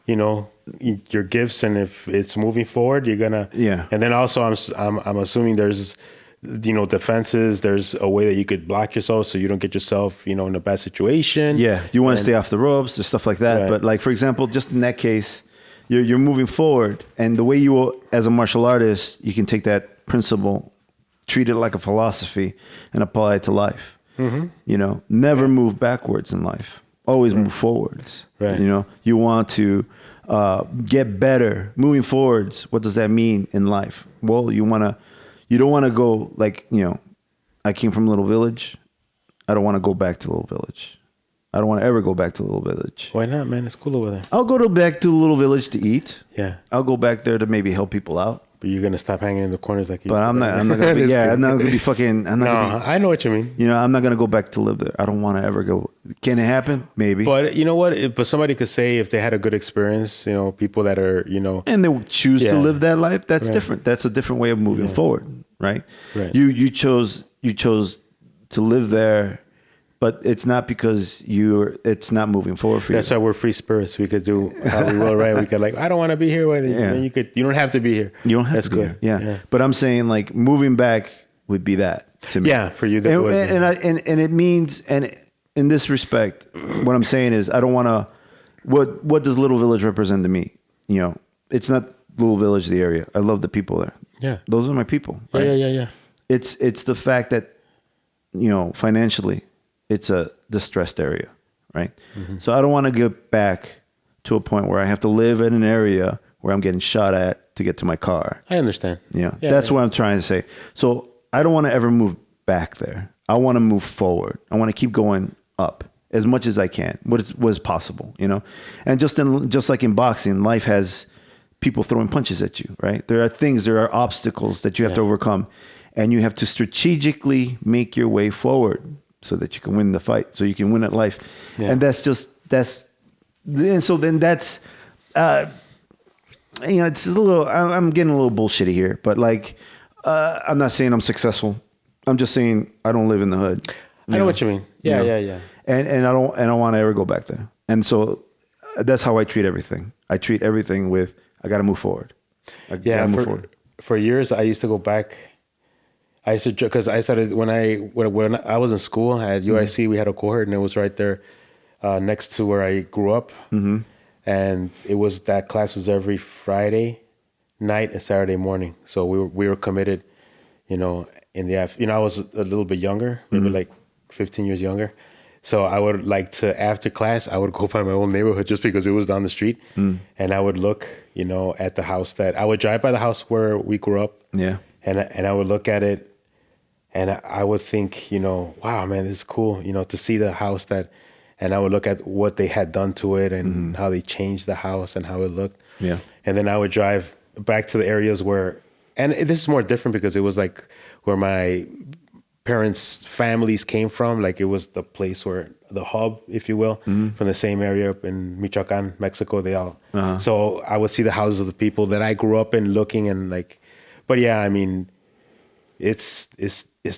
B: you know, your gifts, and if it's moving forward, you're gonna.
A: Yeah.
B: And then also, I'm assuming there's, you know, defenses. There's a way that you could block yourself so you don't get yourself, you know, in a bad situation.
A: Yeah, you want to stay off the ropes or stuff like that. Right. But like, for example, just in that case, You're moving forward, and the way you will, as a martial artist, you can take that principle, treat it like a philosophy, and apply it to life. You know, never move backwards in life. Always move forwards.
B: Right.
A: You know, you want to get better, moving forwards. What does that mean in life? Well, you don't want to go like, you know, I came from a little village. I don't want to go back to a little village. I don't want to ever go back to a little village.
B: Why not, man? It's cool over there.
A: I'll go back to a little village to eat.
B: Yeah.
A: I'll go back there to maybe help people out.
B: But you're gonna stop hanging in the corners like you.
A: But I'm not gonna be. Yeah, I'm not gonna be fucking. I'm not gonna be,
B: I know what you mean.
A: you know, I'm not gonna go back to live there. I don't want to ever go. Can it happen? Maybe.
B: But you know what? But somebody could say if they had a good experience, you know, people that are, you know,
A: and they choose to
B: Yeah.
A: live that life. That's
B: Right.
A: different. That's a different way of moving forward, right?
B: Right.
A: You chose to live there, but it's not because it's not moving forward for
B: that's
A: you.
B: why we're free spirits. We could do how we will, right? We could like, I don't want to be here. Well,
A: Yeah.
B: you don't have to be here.
A: You don't have
B: That's
A: to be
B: good.
A: here. Yeah. But I'm saying like moving back would be that to me.
B: Yeah, for you. That
A: And,
B: would be.
A: and it means, and in this respect, what I'm saying is I don't want to. What does Little Village represent to me? You know, it's not Little Village, the area. I love the people there.
B: Yeah.
A: Those are my people. Right?
B: Yeah.
A: It's the fact that, you know, financially, it's a distressed area, right? So I don't want to get back to a point where I have to live in an area where I'm getting shot at to get to my car.
B: I understand.
A: Yeah, that's what I'm trying to say. So I don't want to ever move back there. I want to move forward. I want to keep going up as much as I can, what is possible, you know? And just like in boxing, life has people throwing punches at you, right? There are obstacles that you have to overcome, and you have to strategically make your way forward so that you can win the fight, so you can win at life.
B: Yeah.
A: And and so then that's, you know, it's a little, I'm getting a little bullshitty here, but like, I'm not saying I'm successful. I'm just saying I don't live in the hood.
B: I know what you mean. Yeah,
A: You know?
B: yeah.
A: And I don't want to ever go back there. And so that's how I treat everything. I treat everything with, I got to move forward. I gotta move forward.
B: For years, I used to go back. I used to, because I started when I was in school at UIC, we had a cohort, and it was right there next to where I grew up. And it was, that class was every Friday night and Saturday morning. So we were committed, you know, in the afternoon. You know, I was a little bit younger, maybe like 15 years younger. So I would like to, after class, I would go find my own neighborhood just because it was down the street. And I would look, you know, at the house that, I would drive by the house where we grew up.
A: Yeah.
B: And I would look at it, and I would think, you know, wow, man, this is cool, you know, to see the house that, and I would look at what they had done to it and how they changed the house and how it looked.
A: Yeah.
B: And then I would drive back to the areas where, and this is more different because it was like where my parents' families came from. Like it was the place where, the hub, if you will, from the same area up in Michoacan, Mexico. They all, so I would see the houses of the people that I grew up in looking, and like, but yeah, I mean, it's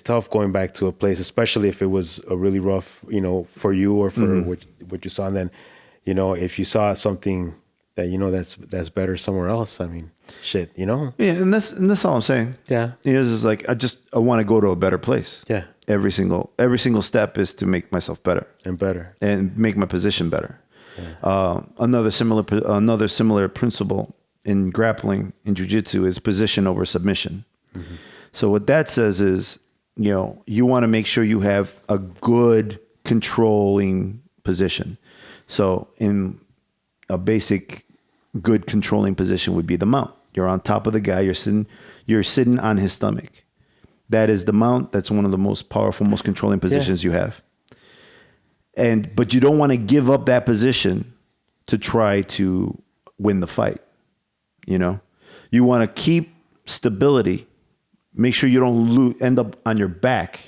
B: tough going back to a place, especially if it was a really rough, you know, for you or for what you saw. And then, you know, if you saw something that, you know, that's better somewhere else, I mean, shit, you know?
A: Yeah. And that's all I'm saying.
B: Yeah.
A: You know, it's just like, I want to go to a better place.
B: Yeah.
A: Every single step is to make myself better and make my position better. Yeah. Another similar principle in grappling in jiu-jitsu is position over submission. So what that says is, you know, you want to make sure you have a good controlling position. So in a basic good controlling position would be the mount. You're on top of the guy, you're sitting on his stomach. That is the mount. That's one of the most powerful, most controlling positions you have. But you don't want to give up that position to try to win the fight. You know, you want to keep stability. Make sure you don't end up on your back,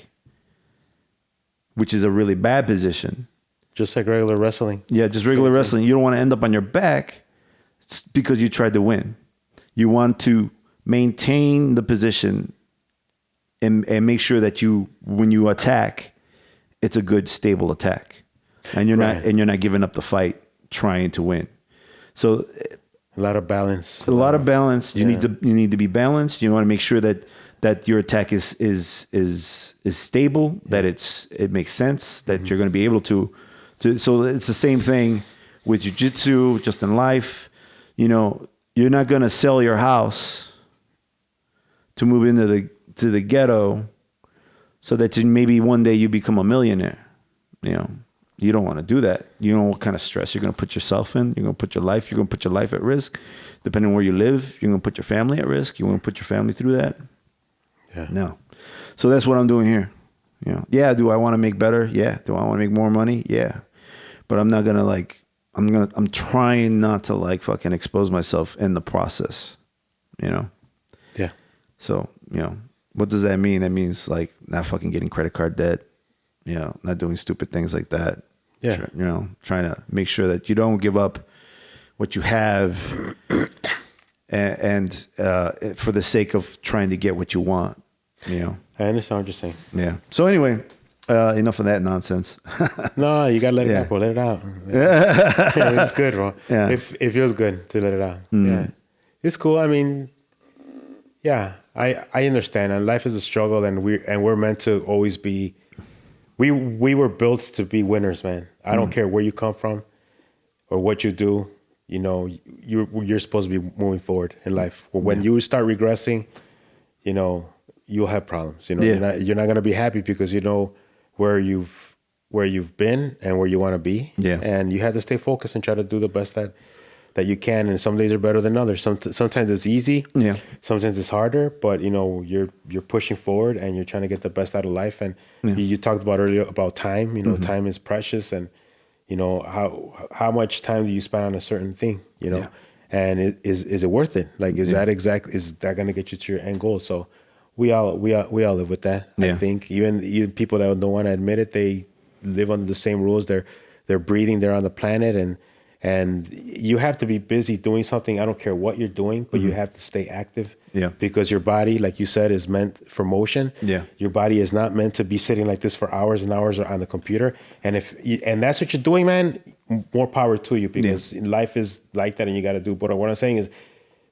A: which is a really bad position.
B: Just like regular wrestling.
A: Yeah, just regular wrestling. You don't want to end up on your back because you tried to win. You want to maintain the position and make sure that when you attack, it's a good, stable attack, and you're not giving up the fight trying to win. So
B: a lot of balance.
A: A lot of balance. You need to be balanced. You want to make sure that your attack is stable, that it makes sense, that you're going to be able to. So it's the same thing with jiu-jitsu, just in life. you know, you're not going to sell your house to move into the ghetto so that maybe one day you become a millionaire. You know, you don't want to do that. You know what kind of stress you're going to put yourself in. You're going to put your life at risk. Depending on where you live, you're going to put your family at risk. You want to put your family through that?
B: Yeah.
A: No. So that's what I'm doing here. You know, yeah, do I want to make better? Yeah. Do I want to make more money? Yeah. But I'm not going to I'm trying not to fucking expose myself in the process, you know?
B: Yeah.
A: So, you know, what does that mean? That means not fucking getting credit card debt, you know, not doing stupid things like that.
B: Yeah.
A: You know, trying to make sure that you don't give up what you have and for the sake of trying to get what you want, you know?
B: I understand what you're saying.
A: Yeah. So anyway, enough of that nonsense.
B: No, you gotta let it out, bro. Let it out. It's good, bro.
A: Yeah.
B: It feels good to let it out. Yeah. It's cool. I mean, yeah, I understand. And life is a struggle, and we're meant to always be. We were built to be winners, man. I don't care where you come from or what you do. You know, you're supposed to be moving forward in life. When you start regressing, you know, you'll have problems. You know, you're not gonna be happy because you know where you've been and where you want to be.
A: Yeah.
B: And you have to stay focused and try to do the best that you can. And some days are better than others. Sometimes it's easy. Yeah. Sometimes it's harder, but you know, you're pushing forward and you're trying to get the best out of life. And you talked about earlier about time, you know, time is precious, and you know, how much time do you spend on a certain thing, you know? And is it worth it? Like, is that going to get you to your end goal? So we all live with that. I think even people that don't want to admit it, they live under the same rules. They're breathing. They're on the planet, and you have to be busy doing something. I don't care what you're doing, but you have to stay active. Yeah. Because your body, like you said, is meant for motion. Yeah. Your body is not meant to be sitting like this for hours and hours on the computer. And and that's what you're doing, man, more power to you, because life is like that and you got to do. But what I'm saying is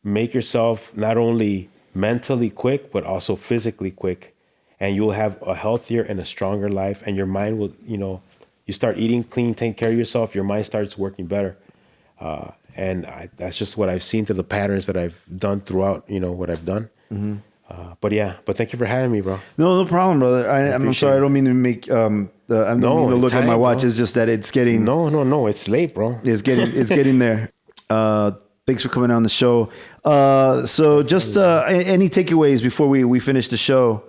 B: make yourself not only mentally quick, but also physically quick. And you'll have a healthier and a stronger life. And your mind will, you know, you start eating clean, taking care of yourself, your mind starts working better. And that's just what I've seen through the patterns that I've done throughout, you know, what I've done. But thank you for having me, bro. No problem, brother. I'm sorry. I don't mean to make, I don't mean to look at my watch. Bro. It's just that it's getting. No. It's late, bro. It's getting there. Thanks for coming on the show. So just any takeaways before we finish the show?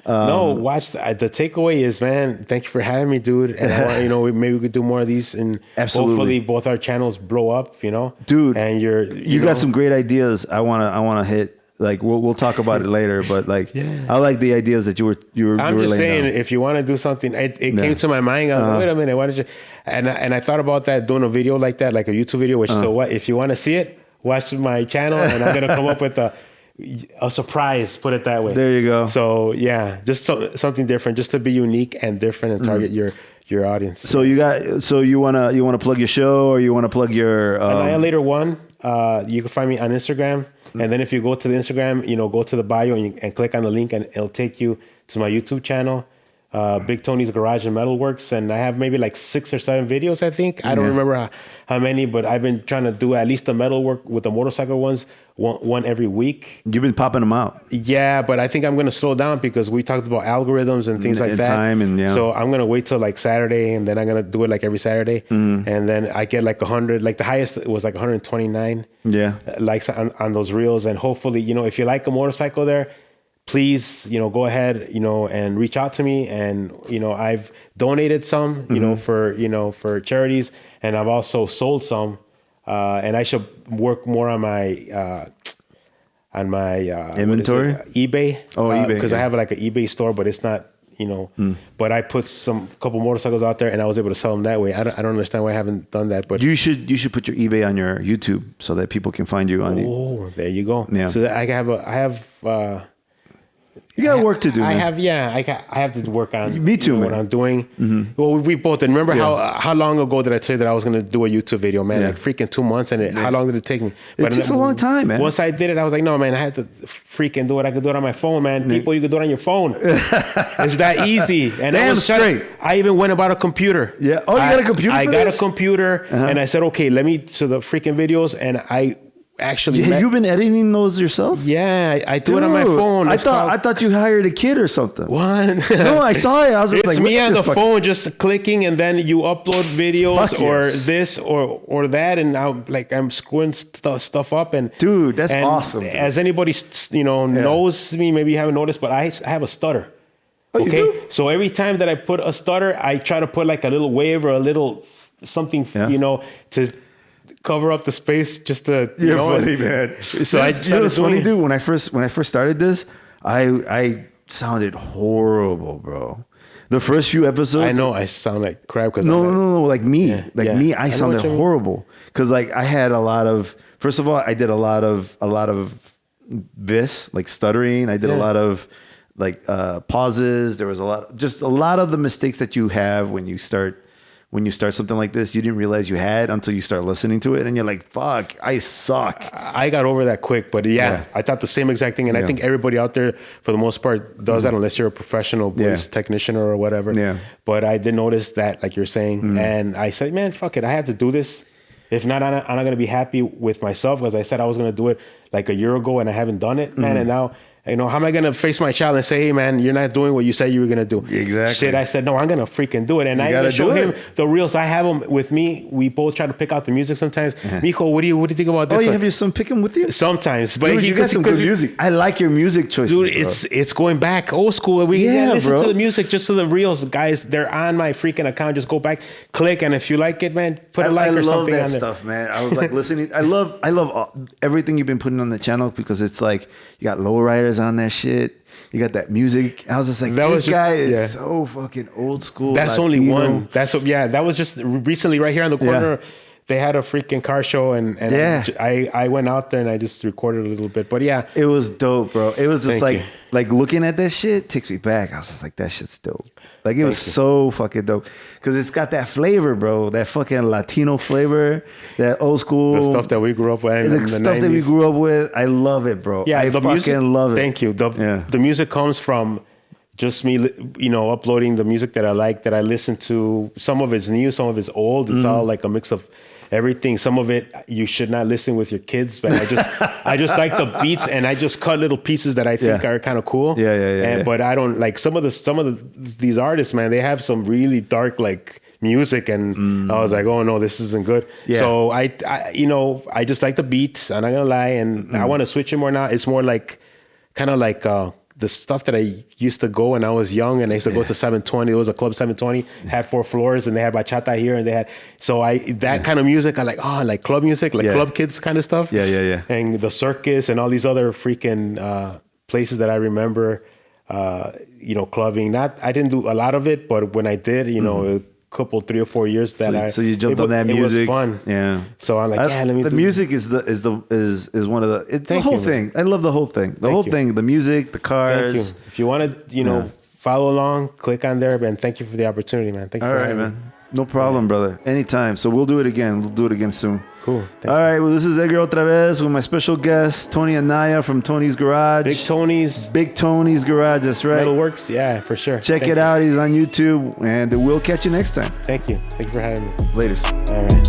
B: Watch the takeaway is, man, thank you for having me, dude. And I want, you know, maybe we could do more of these, and hopefully both our channels blow up, you know, dude. And you got some great ideas. I want to hit. Like we'll talk about it later, but I like the ideas that you were. I'm just saying, if you want to do something, it came to my mind. I was like, wait a minute, why did you? And I thought about that, doing a video like that, like a YouTube video. Which so what? If you want to see it, watch my channel, and I'm gonna come up with a surprise, put it that way. There you go. So yeah, just something different, just to be unique and different and target your audience. So you wanna plug your show, or you wanna plug your Annihilator 1. You can find me on Instagram, and then if you go to the Instagram, you know, go to the bio and click on the link, and it'll take you to my YouTube channel, Big Tony's Garage and Metalworks, and I have maybe like 6 or 7 videos, I think. I don't remember how many, but I've been trying to do at least the metalwork with the motorcycle ones, one every week. You've been popping them out. Yeah, but I think I'm going to slow down because we talked about algorithms and things like that. Time and so I'm going to wait till like Saturday, and then I'm going to do it like every Saturday. And then I get like 100, like the highest was like 129 likes on those reels. And hopefully, you know, if you like a motorcycle there, please, you know, go ahead, you know, and reach out to me. And, you know, I've donated some, you know, for charities, and I've also sold some. And I should work more on my inventory, eBay. eBay, because I have like an eBay store, but it's not, you know. But I put couple motorcycles out there, and I was able to sell them that way. I don't understand why I haven't done that. But you should put your eBay on your YouTube so that people can find you on. Oh, there you go. Yeah. So that I have. You got work to do. I have to work on. Me too, man. What I'm doing. Well, we both did. Remember how long ago did I tell you that I was going to do a YouTube video, man? Like freaking 2 months, and how long did it take me? It takes a long time, man. Once I did it, I was like, no, man, I had to freaking do it. I could do it on my phone, man. People, you could do it on your phone. It's that easy. And I was straight. I even went about a computer. Yeah. Oh, you got a computer? I got a computer, and I said, okay, let me to the freaking videos, and I actually
A: Yeah, you've been editing those yourself?
B: Yeah, I do it on my
A: Dude,
B: phone.
A: I thought you hired a kid or something.
B: What?
A: No, I saw it. I was just
B: It's
A: like,
B: me on the phone just clicking, and then you upload videos
A: Fuck
B: or
A: yes.
B: this or that, and I'm screwing stuff up. And
A: dude, that's awesome. Dude.
B: As anybody knows me, maybe you haven't noticed, but I have a stutter.
A: Oh,
B: okay,
A: you do?
B: so every time that I put a stutter, I try to put like a little wave or a little something, to cover up the space, just to
A: You're funny, man.
B: So I
A: you know what's funny, dude? When I first started this, I sounded horrible, bro. The first few episodes,
B: I know I sound like crap because
A: no, like me,
B: me.
A: I sounded horrible because like I had a lot of. First of all, I did a lot of this, like stuttering. I did a lot of like pauses. There was a lot of the mistakes that you have when you start something like this, you didn't realize you had until you start listening to it, and you're like, "Fuck, I suck."
B: I got over that quick, but I thought the same exact thing, and I think everybody out there, for the most part, does that unless you're a professional voice technician or whatever. Yeah. But I did notice that, like you're saying, and I said, "Man, fuck it, I have to do this. If not, I'm not gonna be happy with myself." Because I said I was gonna do it like a year ago, and I haven't done it, man. And now, how am I going to face my child and say, "Hey, man, you're not doing what you said you were going to do"?
A: Exactly.
B: Shit, I said, no, I'm going to freaking do it. And I even show him the reels. I have them with me. We both try to pick out the music sometimes. Mijo, what do you think about this?
A: Oh, you have your son pick him with you?
B: Sometimes. But
A: dude, you got some good music. I like your music choices,
B: dude, it's going back old school. We listen to the music, just to the reels. Guys, they're on my freaking account. Just go back, click, and if you like it, man, put a like or something on there. I love that stuff, man. I was like listening. I love everything you've been putting on the channel because it's like you got lowriders on that shit. You got that music. I was just like, this guy is so fucking old school. That's
A: Latino.
B: only one. That was just recently right here on the corner. Yeah. They had a freaking car show, and I went out there and I just recorded a little bit. But it
A: was dope, bro. It was just like looking at that shit takes me back. I was just like, that shit's dope. Like it was so fucking dope because it's got that flavor, bro. That fucking Latino flavor, that old school,
B: the stuff that we grew up with,
A: the stuff 90s. That we grew up with. I love it, bro. Yeah, I fucking love it.
B: Thank you. The music comes from just me, uploading the music that I like, that I listen to. Some of it's new, some of it's old. It's all like a mix of everything. Some of it you should not listen with your kids, but I just like the beats, and I just cut little pieces that I think are kind of cool. But I don't like some of these artists, man. They have some really dark like music, and I was like, oh no, this isn't good. So I just like the beats. I'm not gonna lie, and I want to switch it more now. It's more like kind of like the stuff that I used to go when I was young, and I used to go to 720. It was a club 720, had 4 floors, and they had bachata here, and they had that kind of music. I like club music, like club kids kind of stuff. And the circus and all these other freaking places that I remember, clubbing. I didn't do a lot of it, but when I did, a couple 3 or 4 years that
A: so you jumped on that music.
B: It was fun. So I'm like, let me.
A: The music is one of the whole thing. I love the whole thing. The whole thing. The music, the cars.
B: Thank you. If you want to, follow along, click on there, and thank you for the opportunity, man. Thank you for having me.
A: No problem, brother. Anytime. So we'll do it again. We'll do it again soon.
B: Cool.
A: All right. Well, this is Edgar OtraVez with my special guest, Tony Anaya from Tony's Garage.
B: Big Tony's Garage.
A: That's right.
B: Metalworks. Yeah, for sure.
A: Check it out. He's on YouTube, and we'll catch you next time.
B: Thank you. Thank you for having me.
A: Laters.
B: All right.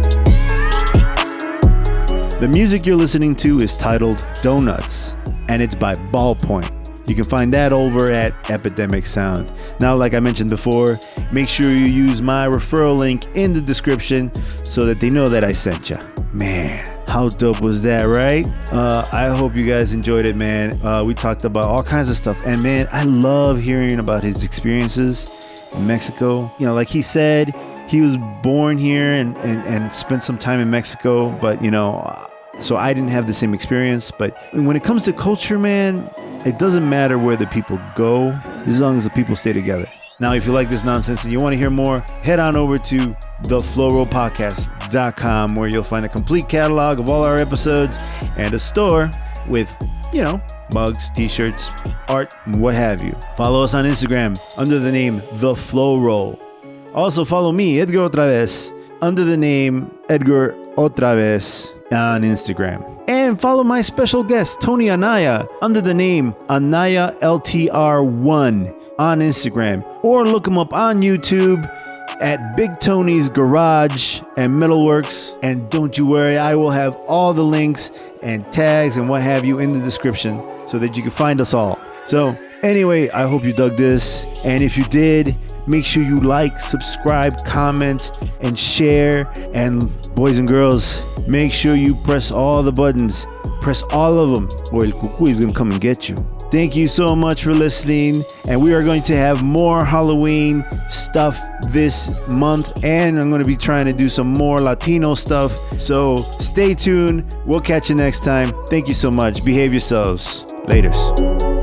A: The music you're listening to is titled Donuts, and it's by Ballpoint. You can find that over at Epidemic Sound. Now, like I mentioned before, make sure you use my referral link in the description so that they know that I sent you. Man, how dope was that, right? I hope you guys enjoyed it, man. We talked about all kinds of stuff. And man, I love hearing about his experiences in Mexico. Like he said, he was born here and spent some time in Mexico, but so I didn't have the same experience. But when it comes to culture, man, it doesn't matter where the people go, as long as the people stay together. Now, if you like this nonsense and you want to hear more, head on over to theflowrollpodcast.com, where you'll find a complete catalog of all our episodes and a store with, mugs, t-shirts, art, what have you. Follow us on Instagram under the name The Flow Roll. Also follow me, Edgar OtraVez, under the name Edgar OtraVez on Instagram. And follow my special guest, Tony Anaya, under the name Anaya LTR1 on Instagram. Or look him up on YouTube at Big Tony's Garage and Metalworks. And don't you worry, I will have all the links and tags and what have you in the description so that you can find us all. So anyway, I hope you dug this. And if you did, make sure you like, subscribe, comment, and share. And boys and girls, make sure you press all the buttons. Press all of them, or El Cucuy is going to come and get you. Thank you so much for listening. And we are going to have more Halloween stuff this month. And I'm going to be trying to do some more Latino stuff. So stay tuned. We'll catch you next time. Thank you so much. Behave yourselves. Laters.